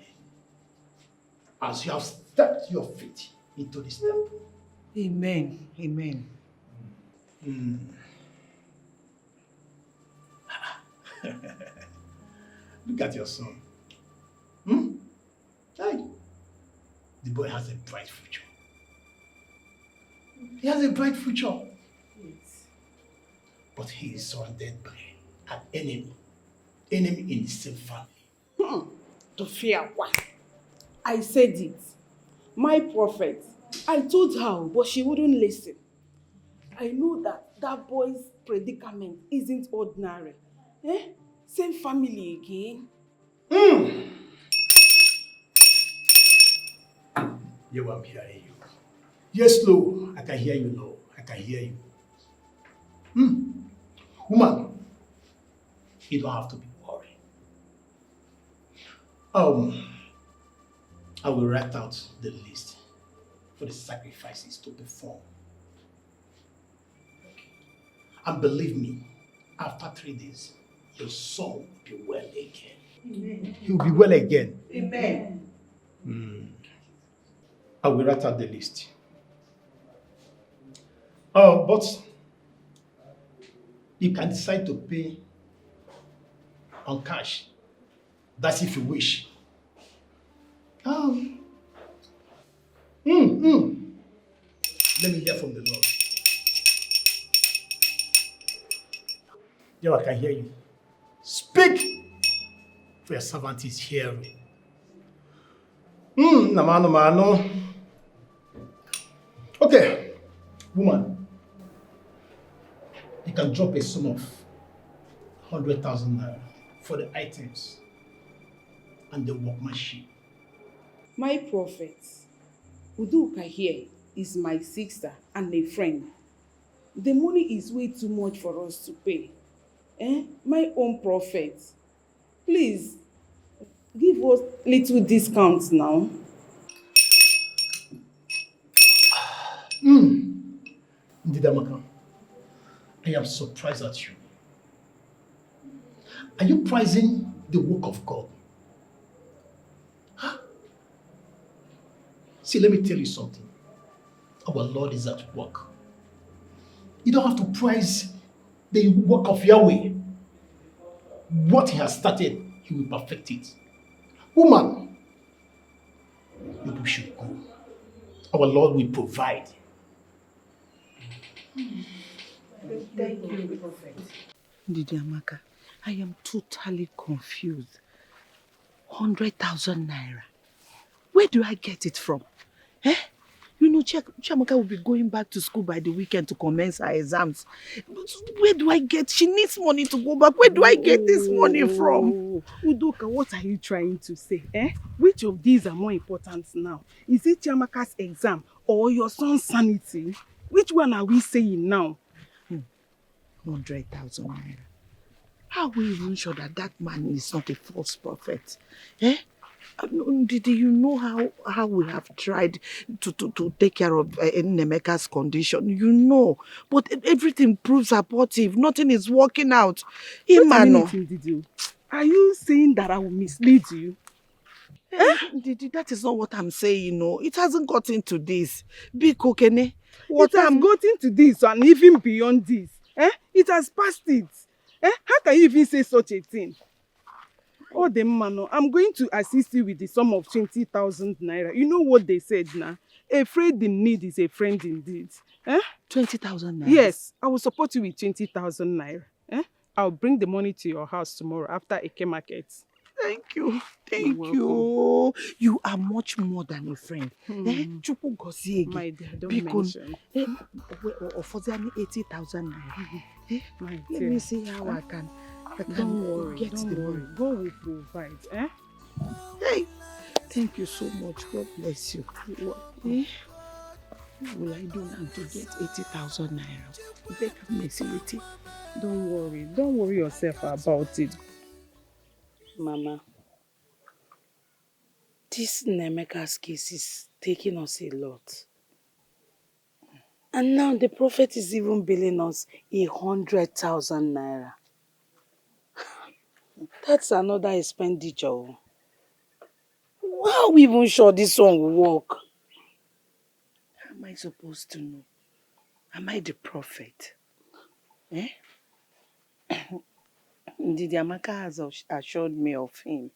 As you have stepped your feet into this temple. Amen. Amen. Look at your son. Hey. The boy has a bright future. He has a bright future. Yes. But he is surrounded by an enemy. Enemy in the same family. To fear what? I said it. My prophet. I told her, but she wouldn't listen. I know that boy's predicament isn't ordinary. Same family again. You, I'm hearing you. Yes, Lord, I can hear you, Lord. I can hear you. Woman, you don't have to be worried. I will write out the list for the sacrifices to perform. And believe me, after 3 days, your son will be well again. Amen. He will be well again. Amen. I will write out the list. But you can decide to pay on cash. That's if you wish. Let me hear from the Lord. Yeah, I can hear you. Speak, for your servant is hearing. Namano mano. Okay, woman, you can drop a sum of 100,000 naira for the items and the workmanship. My prophet, Uduka here is my sister and a friend. The money is way too much for us to pay. My own prophet, please give us little discounts now. Ndidamaka, I am surprised at you. Are you prizing the work of God? Huh? See, let me tell you something. Our Lord is at work. You don't have to prize the work of Yahweh. What he has started, he will perfect it. Woman, you should go. Our Lord will provide. Thank you, Prophet. Ndidiamaka, I am totally confused. 100,000 naira. Where do I get it from? Eh? You know, Chiamaka will be going back to school by the weekend to commence her exams. Where do I get? She needs money to go back. Where do I get this money from? Udoka, what are you trying to say? Which of these are more important now? Is it Chiamaka's exam or your son's sanity? Which one are we saying now? 100,000 naira. How are we even sure that that man is not a false prophet? Eh? Did you know how we have tried to take care of Nemeka's condition? You know, but everything proves abortive. Nothing is working out. Wait a minute, Ndidi. Are you saying that I will mislead you? Ndidi, that is not what I'm saying. No, it hasn't gotten to this. Big Okene. It has gotten to this and even beyond this. It has passed it. How can you even say such a thing? Oh, the man, I'm going to assist you with the sum of 20,000 naira. You know what they said now? A friend in need is a friend indeed. 20,000 naira? Yes, I will support you with 20,000 naira. I'll bring the money to your house tomorrow after Eke market. Thank you. Thank you. You are much more than a friend. Chupu gozie My dear, don't mention. For 80,000 naira. Let dear. me see how I can Don't worry, get don't the worry. money. God will provide. Hey, thank you so much. God bless you. What will I do now to get 80,000 naira? Better messility. Don't worry yourself about it. Mama, this Nemeka's case is taking us a lot. And now the prophet is even billing us 100,000 naira. That's another expenditure. How are we even sure this one will work? How am I supposed to know? Am I the prophet? Ndidi Amaka has assured me of him.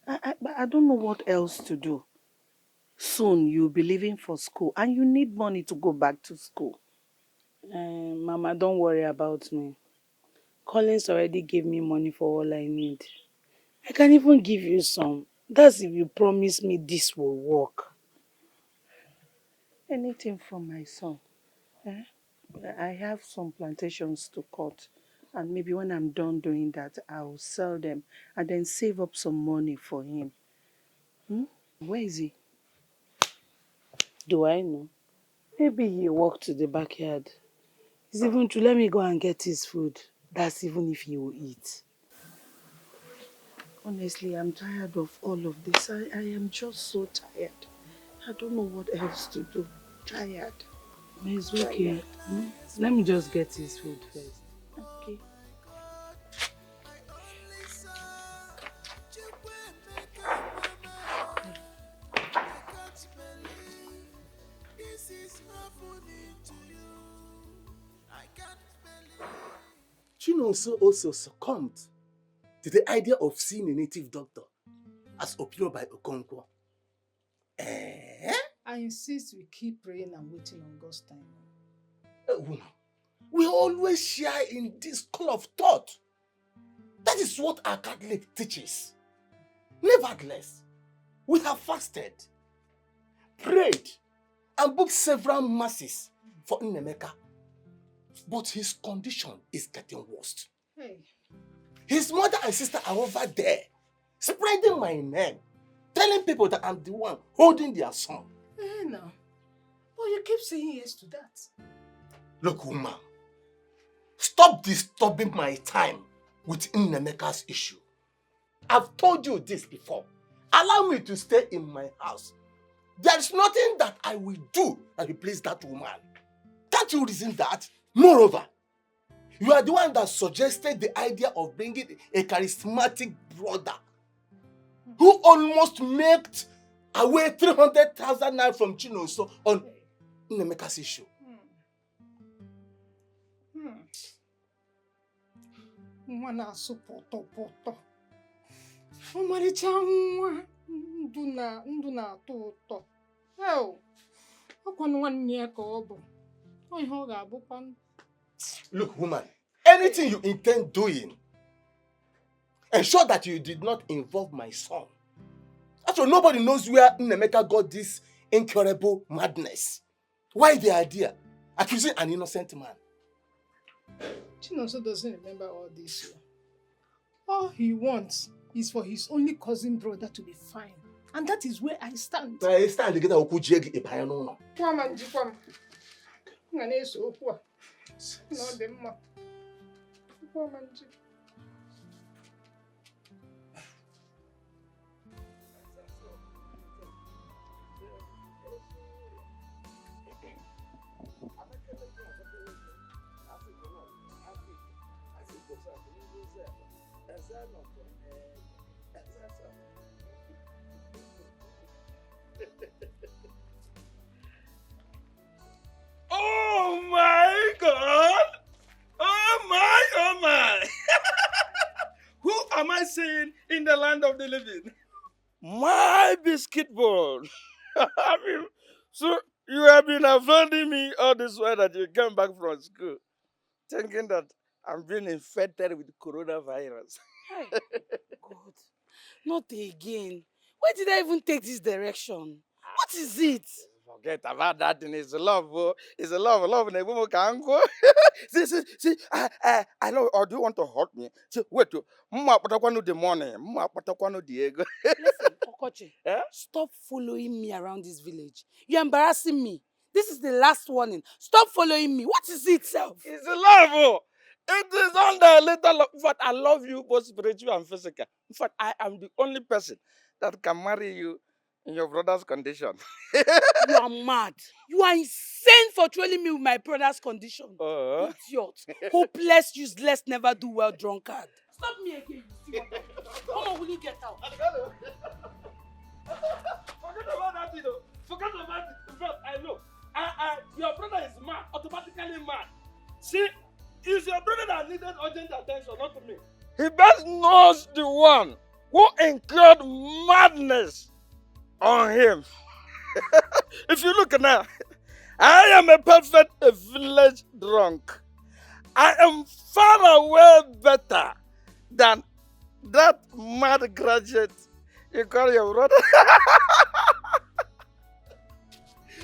But I don't know what else to do. Soon you'll be leaving for school and you need money to go back to school. Mama, don't worry about me. Collins already gave me money for all I need. I can even give you some. That's if you promise me this will work. Anything from my son. I have some plantations to cut. And maybe when I'm done doing that, I'll sell them and then save up some money for him. Where is he? Do I know? Maybe he walked to the backyard. It's even true. Let me go and get his food. That's even if he will eat. Honestly, I'm tired of all of this. I am just so tired. I don't know what else to do. Tired. It's okay. Let me just get his food first. Okay. Chinonso also succumbed to the idea of seeing a native doctor as opined by Okonkwo. I I insist we keep praying and waiting on God's time. Woman, we always share in this school of thought. That is what our Catholic teaches. Nevertheless, we have fasted, prayed, and booked several masses for Nnemeka. But his condition is getting worse. Hey. His mother and sister are over there, spreading my name, telling people that I'm the one holding their son. Hey, now. But you keep saying yes to that. Look, woman, stop disturbing my time with Nnemeka's issue. I've told you this before. Allow me to stay in my house. There's nothing that I will do that will please that woman. Can't you reason that? Moreover, you are the one that suggested the idea of bringing a charismatic brother who almost made away 300,000 naira from Chinonso on Nnemeka's issue. Nwa na-asụ pọtọpọtọ. Ọmarịcha nwa ndụ na-atọ ụtọ. Ọkwanụ nwanne ya ka ọ bụ. Ọ ihe ọ ga-abụkwa. Look, woman, anything you intend doing, ensure that you did not involve my son. Actually, nobody knows where Nnemeka got this incurable madness. Why the idea? Accusing an innocent man. Chinonso doesn't remember all this. All he wants is for his only cousin brother to be fine. And that is where I stand. I stand together with Kujegi Epayano. Kwamanji kwam. Nga na-eso okwu a. Na ọ dị mma. Kwamanji. Oh my God! Oh my! Who am I seeing in the land of the living? My biscuit board. I mean, so you have been avoiding me all this while that you came back from school, thinking that I'm being infected with coronavirus. Hey, God, not again. Why did I even take this direction? What is it? Forget about that thing. It's a love, bro. It's a love. Love in a woman can go. See, I know. Or do you want to hurt me? See, wait, Mama Patakwano the money. Mama Patakwano the ego. Listen, Okoche, stop following me around this village. You're embarrassing me. This is the last warning. Stop following me. What is it, self? It's a love, bro. It is under a little love. In fact, I love you both spiritual and physical. In fact, I am the only person that can marry you in your brother's condition. You are mad. You are insane for trolling me with my brother's condition. Idiot. Hopeless, useless, never do well drunkard. Stop me again. Come on, will you get out? Forget about that, you know. Forget about it. In fact, I know. Your brother is mad, automatically mad. See, it's your brother that needed urgent attention, not me. He best knows the one who incurred madness on him. If you look now, I am a perfect village drunk. I am far away better than that mad graduate you call your brother.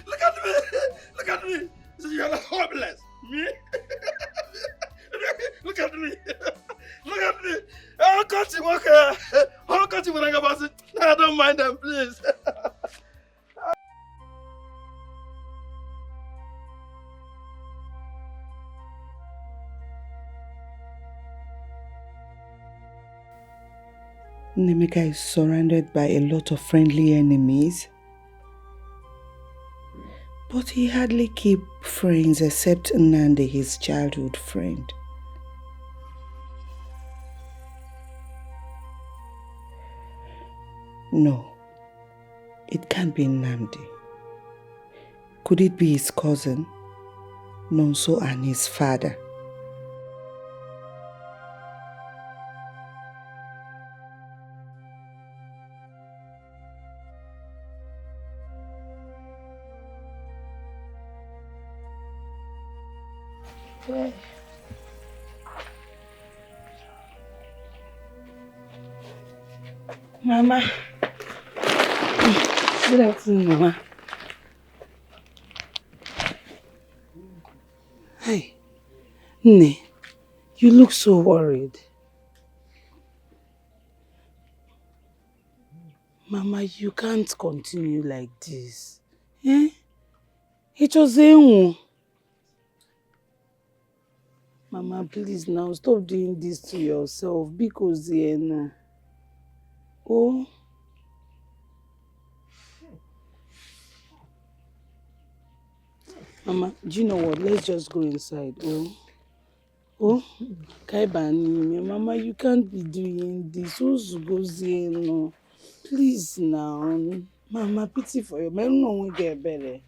Look at me! Look at me! So you're hopeless. Me? Look at me! Look at me! How can't you walk here? How can't you walk about it? I don't mind them, please. Nnemeka is surrounded by a lot of friendly enemies. But he hardly keeps friends except Nnamdi, his childhood friend. No, it can't be Nnamdi. Could it be his cousin, Nonso, and his father? Hey. Mama. Good afternoon, Mama. Hey, Nne, you look so worried. Mama, you can't continue like this. Eh? It was a Mama, please now stop doing this to yourself because no. Oh. Mama, do you know what? Let's just go inside. Oh, Kaibani, Mama, you can't be doing this. Who's goes no? Please now. Mama, pity for you. Man, no one get better.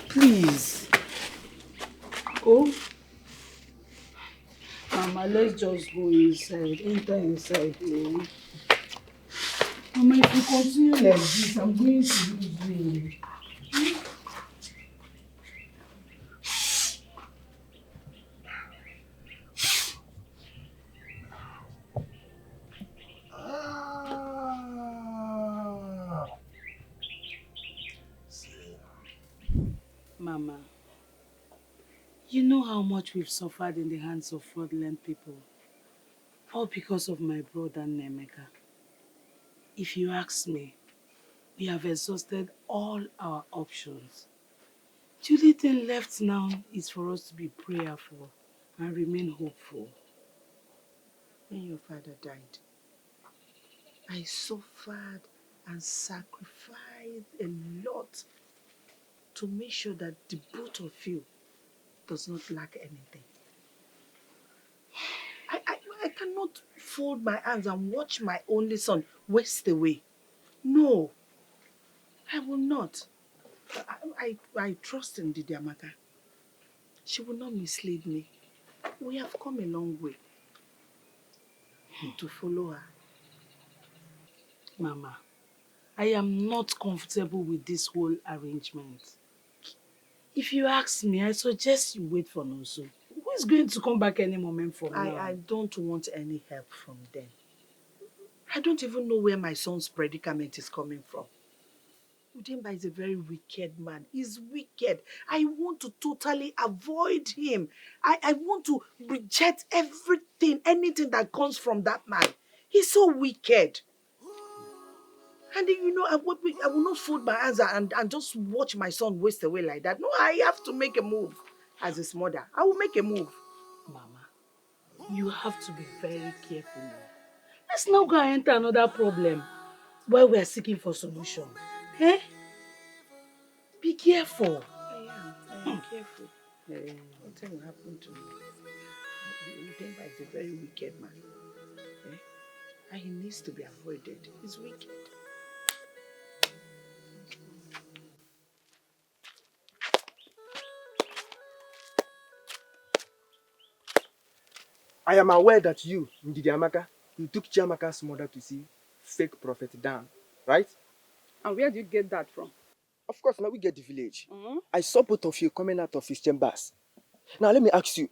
Please. Oh. Mama, let's just go inside. Enter inside. Oh. Mama, if you continue like this, I'm going to lose you. Mama, you know how much we've suffered in the hands of fraudulent people. All because of my brother Nemeka. If you ask me, we have exhausted all our options. The only thing left now is for us to be prayerful and remain hopeful. When your father died, I suffered and sacrificed a lot to make sure that the both of you does not lack anything. I cannot fold my hands and watch my only son waste away. No, I will not. I trust in Didiamaka. She will not mislead me. We have come a long way to follow her. Mama, I am not comfortable with this whole arrangement. If you ask me, I suggest you wait for Nonso. Who is going to come back any moment from now? I don't want any help from them. I don't even know where my son's predicament is coming from. Udemba is a very wicked man. He's wicked. I want to totally avoid him. I want to reject everything, anything that comes from that man. He's so wicked. And you know, I will not fold my hands and just watch my son waste away like that. No, I have to make a move as his mother. I will make a move. Mama, you have to be very careful now. Let's not go and enter another problem while we are seeking for solution. Eh? Be careful. I am careful. Nothing will happen to me. Udemba is a very wicked man. Eh? And he needs to be avoided. He's wicked. I am aware that you, Ndidi Amaka, you took Chiamaka's mother to see fake Prophet Dan, right? And where do you get that from? Of course, now we get the village. I saw both of you coming out of his chambers. Now let me ask you,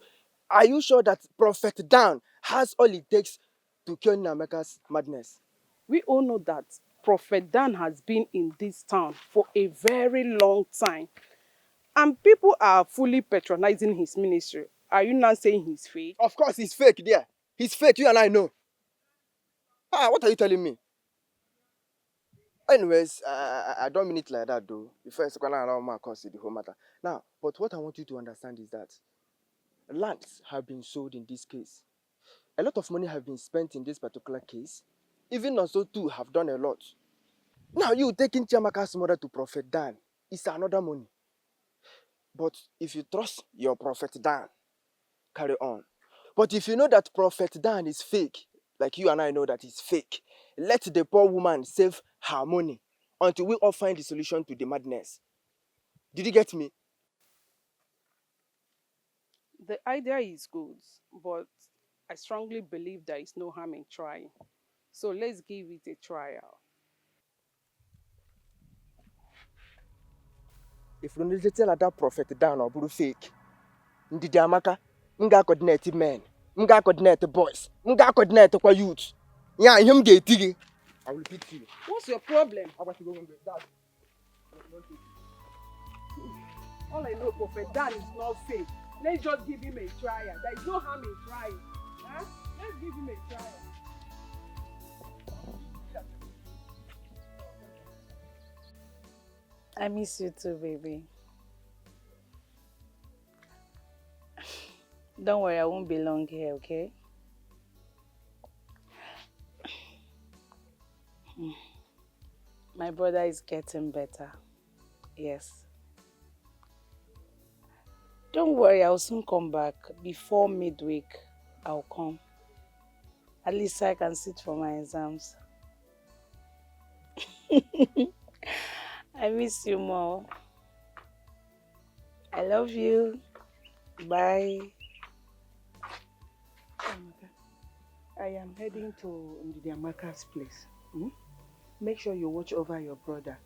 are you sure that Prophet Dan has all it takes to cure Namaka's madness? We all know that Prophet Dan has been in this town for a very long time. And people are fully patronizing his ministry. Are you not saying he's fake? Of course he's fake there. He's fake, you and I know. What are you telling me? Anyways, I don't mean it like that though. Before I allow my consider the whole matter. Now, but what I want you to understand is that lands have been sold in this case. A lot of money have been spent in this particular case. Even also too have done a lot. Now you taking Chiamaka's mother to Prophet Dan is another money. But if you trust your Prophet Dan, carry on. But if you know that Prophet Dan is fake, like you and I know that he's fake, let the poor woman save her money until we all find the solution to the madness. Did you get me? The idea is good, but I strongly believe there is no harm in trying. So let's give it a trial. If you don't tell her that Prophet Dan or Buru fake, Ndidi Amaka, m ga-coordinate men, m ga-coordinate boys, m ga-coordinate kwa youth. Yeah, him get it. I will pity you. What's your problem? I want to go with that. All I know, Prophet Dan is not safe. Let's just give him a trial. There is no harm in trying. Huh? Let's give him a trial. I miss you too, baby. Don't worry, I won't be long here, okay? My brother is getting better. Yes. Don't worry, I'll soon come back. Before midweek, I'll come. At least I can sit for my exams. I miss you more. I love you. Bye. I am heading to Ndidi Amaka's place. Make sure you watch over your brother.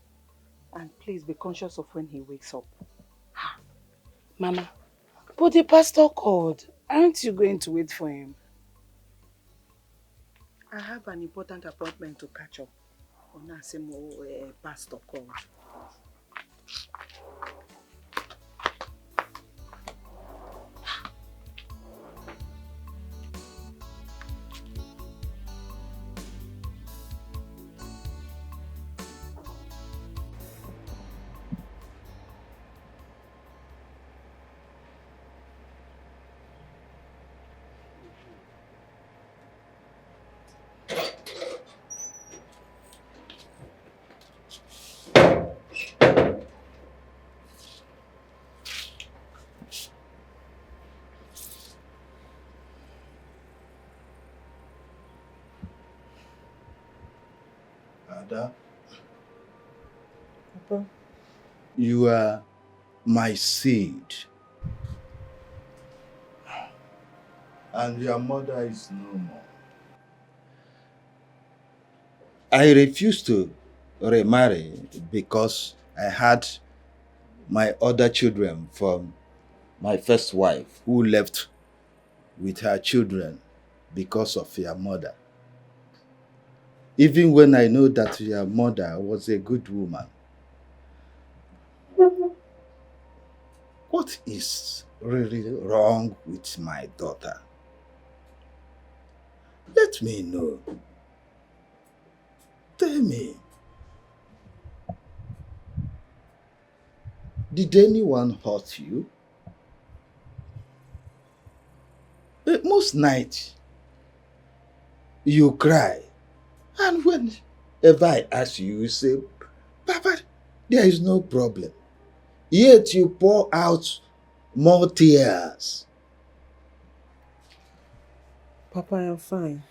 And please be conscious of when he wakes up. Mama, but the pastor called. Aren't you going to wait for him? I have an important appointment to catch up. Onasemo pastor called. Ada, Papa. you are my seed. And your mother is no more. I refused to remarry because I had my other children from my first wife who left with her children because of your mother. Even when I know that your mother was a good woman. What is really wrong with my daughter? Let me know. Tell me. Did anyone hurt you? Most nights, you cry. And whenever I ask you, you say, Papa, there is no problem. Yet you pour out more tears. Papa, I am fine.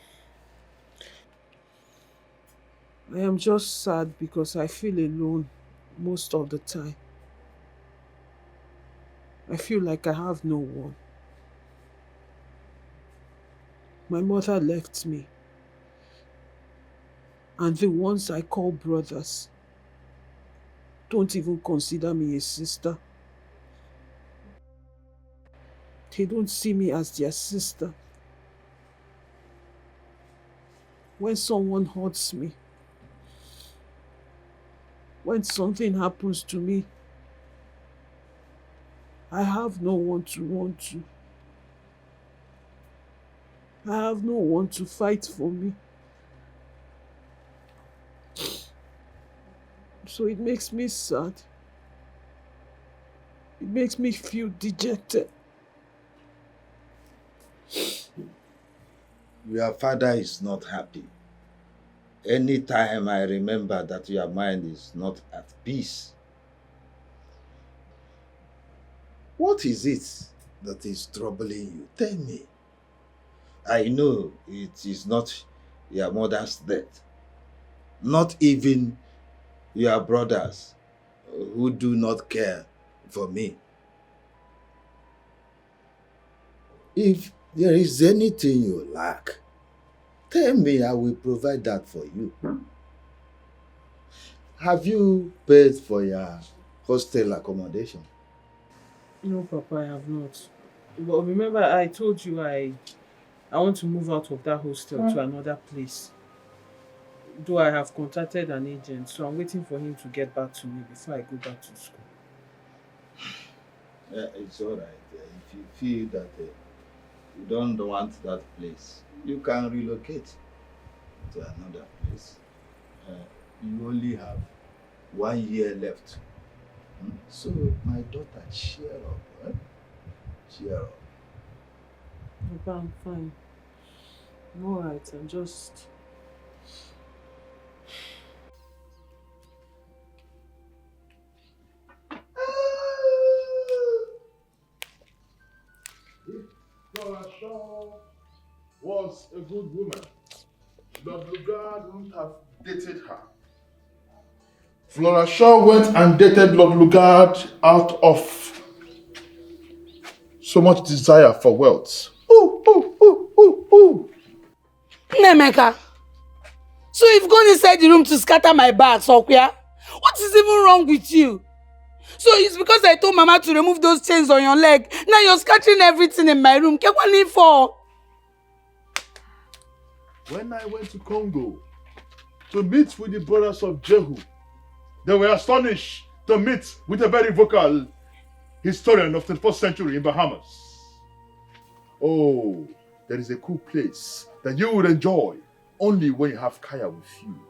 I am just sad because I feel alone most of the time. I feel like I have no one. My mother left me. And the ones I call brothers don't even consider me a sister. They don't see me as their sister. When someone hurts me, when something happens to me, I have no one to run to. I have no one to fight for me. So it makes me sad. It makes me feel dejected. Your father is not happy. Anytime I remember that your mind is not at peace. What is it that is troubling you? Tell me. I know it is not your mother's death. Not even your brothers who do not care for me. If there is anything you lack, tell me, I will provide that for you. Have you paid for your hostel accommodation? No, Papa, I have not. But remember, I told you I want to move out of that hostel to another place. Though I have contacted an agent, so I'm waiting for him to get back to me before I go back to school. It's all right. If you feel that you don't want that place, you can relocate to another place. You only have 1 year left. So, my daughter, cheer up. Cheer up. Papa, I'm fine. I'm alright. I'm just. Flora Shaw was a good woman. Lord Lugard wouldn't have dated her. Flora Shaw went and dated Lord Lugard out of so much desire for wealth. Nemeka, so you've gone inside the room to scatter my bags, Okwia? What is even wrong with you? So it's because I told Mama to remove those chains on your leg. Now you're scattering everything in my room. Get one in for. When I went to Congo to meet with the brothers of Jehu, they were astonished to meet with a very vocal historian of the 21st century in Bahamas. Oh, there is a cool place that you would enjoy only when you have Kaya with you.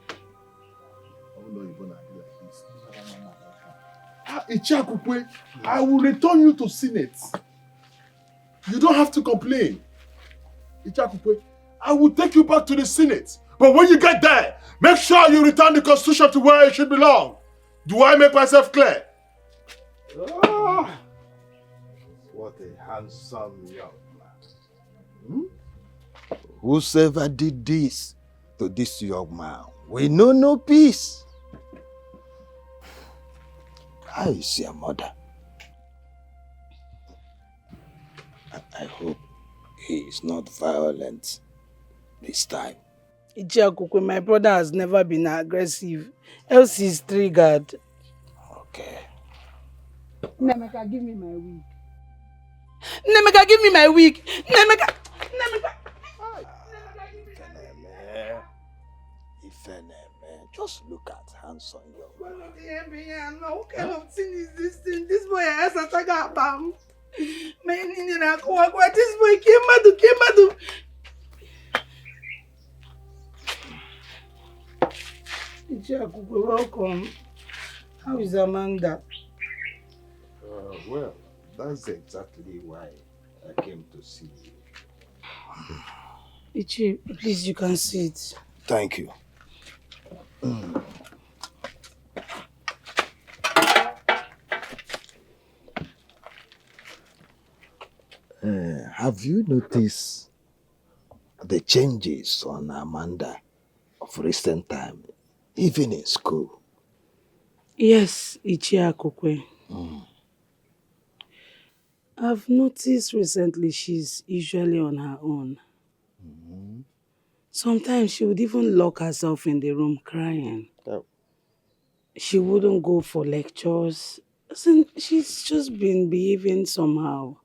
I don't know you're gonna be like this. Ichakukwe, I will return you to Senate. You don't have to complain. Ichakukwe, I will take you back to the Senate. But when you get there, make sure you return the Constitution to where it should belong. Do I make myself clear? Ah, what a handsome young man. Whosoever did this to this young man, we know no peace. How is your mother? I hope he is not violent this time. Ichiakukwe, my brother has never been aggressive. Else he's triggered. Okay. Nemeka, give me my wig. Nemeka, give me my wig. Nemeka. Ifeneme, just look at handsome young man. What kind of thing is this thing? This boy has a saga bam. This boy came. Ichiakukwe, welcome. How is Amanda? Well, that's exactly why I came to see you. Ichi, please, you can sit. Thank you. Have you noticed the changes on Amanda of recent time, even in school? Yes, Ichiakukwe. I've noticed recently she's usually on her own. Sometimes she would even lock herself in the room crying. Oh. She wouldn't go for lectures. She's just been behaving somehow.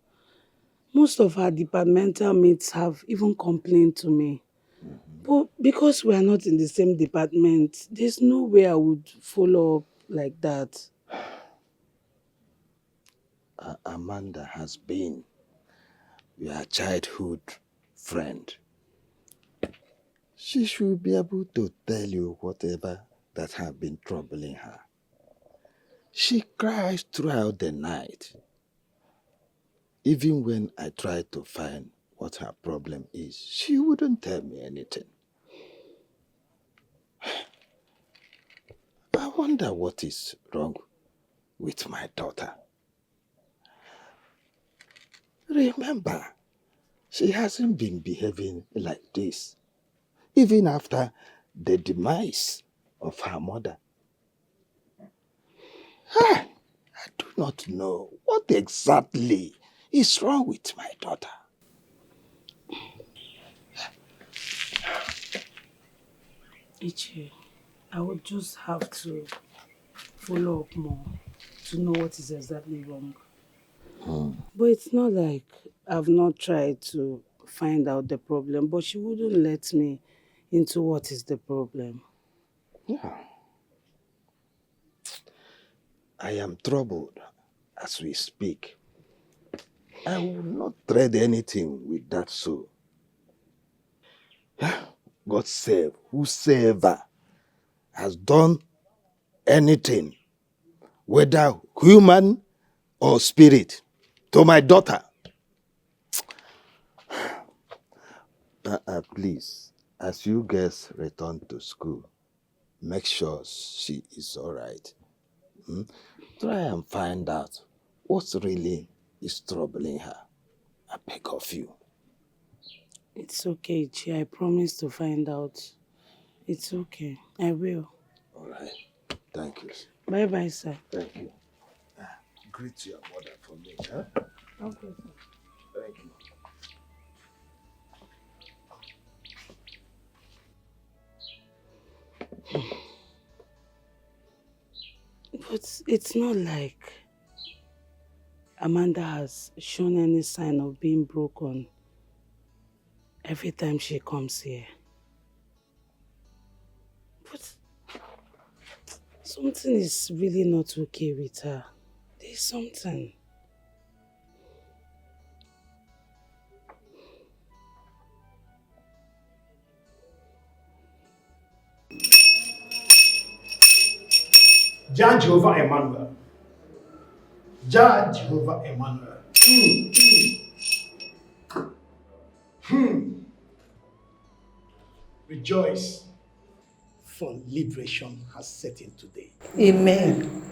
Most of her departmental mates have even complained to me. But because we are not in the same department, there's no way I would follow up like that. Amanda has been your childhood friend. She should be able to tell you whatever that has been troubling her. She cries throughout the night. Even when I try to find what her problem is, she wouldn't tell me anything. I wonder what is wrong with my daughter. Remember, she hasn't been behaving like this, even after the demise of her mother. I do not know what exactly is wrong with my daughter. Ichi, I would just have to follow up more to know what is exactly wrong. But it's not like I've not tried to find out the problem, but she wouldn't let me into what is the problem. Yeah. I am troubled as we speak. I will not trade anything with that soul. God save whosoever has done anything, whether human or spirit, to my daughter. Please, as you guys return to school, make sure she is all right. Try and find out what really is troubling her. I beg of you. It's okay, Chi. I promise to find out. It's okay. I will. All right. Thank you. Bye-bye, sir. Thank you. Greet your mother for me, huh? Okay, sir. Thank you. But it's not like Amanda has shown any sign of being broken every time she comes here. But something is really not okay with her. There's something. Jah Jehovah Emmanuel. Jah Jehovah Emmanuel. Rejoice, for liberation has set in today. Amen.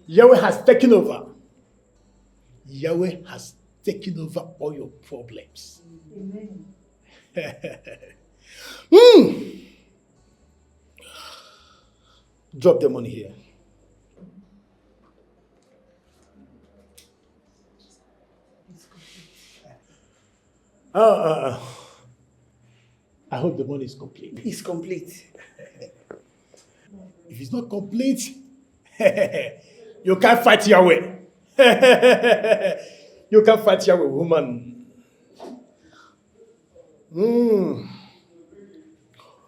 Yahweh has taken over. Yahweh has taken over all your problems. Amen. Drop the money here. I hope the money is complete. It's complete. If it's not complete, you can't fight Yahweh. You can't fight Yahweh, woman.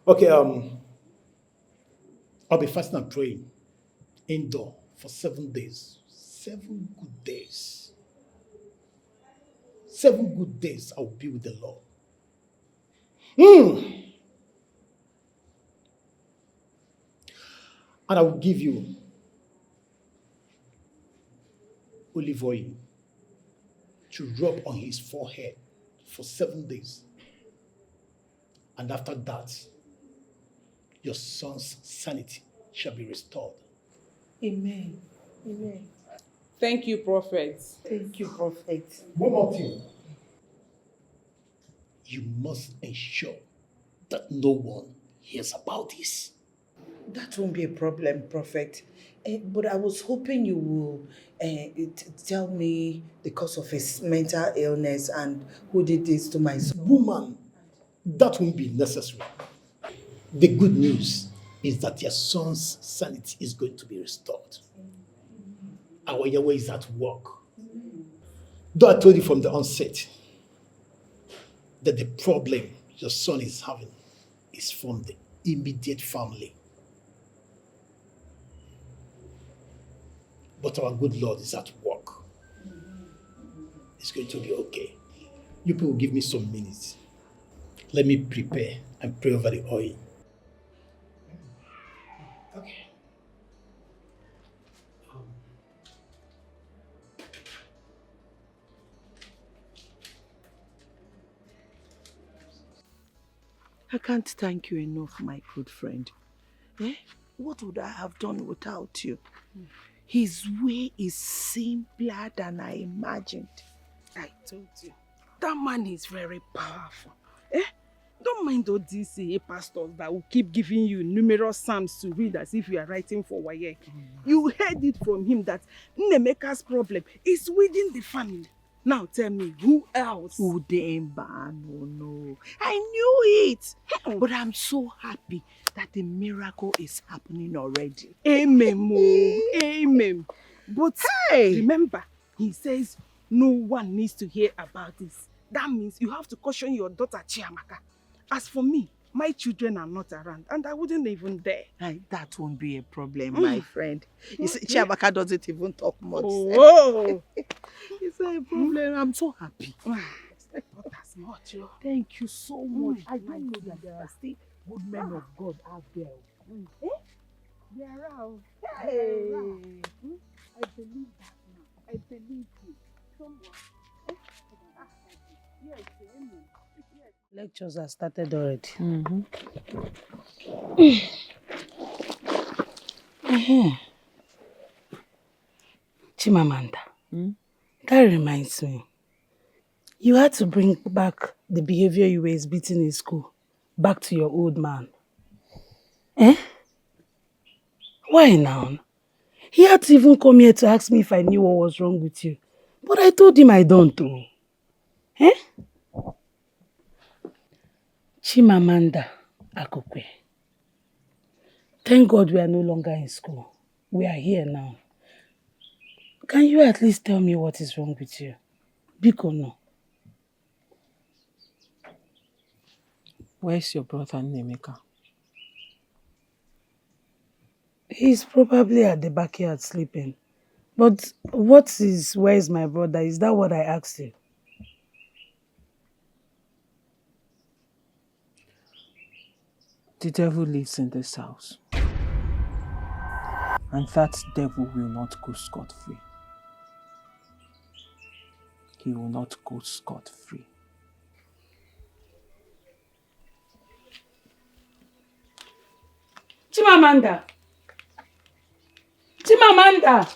Okay, I'll be fasting and praying indoor for 7 days. 7 good days. 7 good days I'll be with the Lord. And I will give you olive oil to rub on his forehead for 7 days. And after that, your son's sanity shall be restored. Amen. Amen. Thank you, Prophet. Thank you, Prophet. One more thing. You must ensure that no one hears about this. That won't be a problem, Prophet. But I was hoping you will tell me the cause of his mental illness and who did this to my son. Woman, that won't be necessary. The good news is that your son's sanity is going to be restored. Our Yahweh is at work. Though I told you from the onset that the problem your son is having is from the immediate family. But our good Lord is at work. It's going to be okay. You people give me some minutes. Let me prepare and pray over the oil. Okay. I can't thank you enough, my good friend. What would I have done without you? His way is simpler than I imagined. I told you. That man is very powerful. Don't mind all these pastors that will keep giving you numerous psalms to read as if you are writing for Wayek. You heard it from him that Nemeka's problem is within the family. Now tell me, who else? Udemba, no. I knew it. But I'm so happy that the miracle is happening already. Amen, Mo. Amen. But remember, he says no one needs to hear about this. That means you have to caution your daughter Chiamaka. As for me, my children are not around and I wouldn't even dare. That won't be a problem, my friend. You see, Okay. Chiamaka doesn't even talk much. Oh. It's not a problem. I'm so happy. Not as much. Thank you so much. I don't know that there are still good men of God out there. They are around. Hey. I believe that now. I believe you. Someone. Yes, amen. Yes. Lectures have started already. Chimamanda, that reminds me. You had to bring back the behavior you were exhibiting in school back to your old man. Why now? He had to even come here to ask me if I knew what was wrong with you. But I told him I don't know. Chimamanda Akokwe. Thank God we are no longer in school. We are here now. Can you at least tell me what is wrong with you? Biko no. Where's your brother Nemeka? He's probably at the backyard sleeping. But where is my brother? Is that what I asked you? The devil lives in this house. And that devil will not go scot-free. He will not go scot-free. Chimamanda! Chimamanda!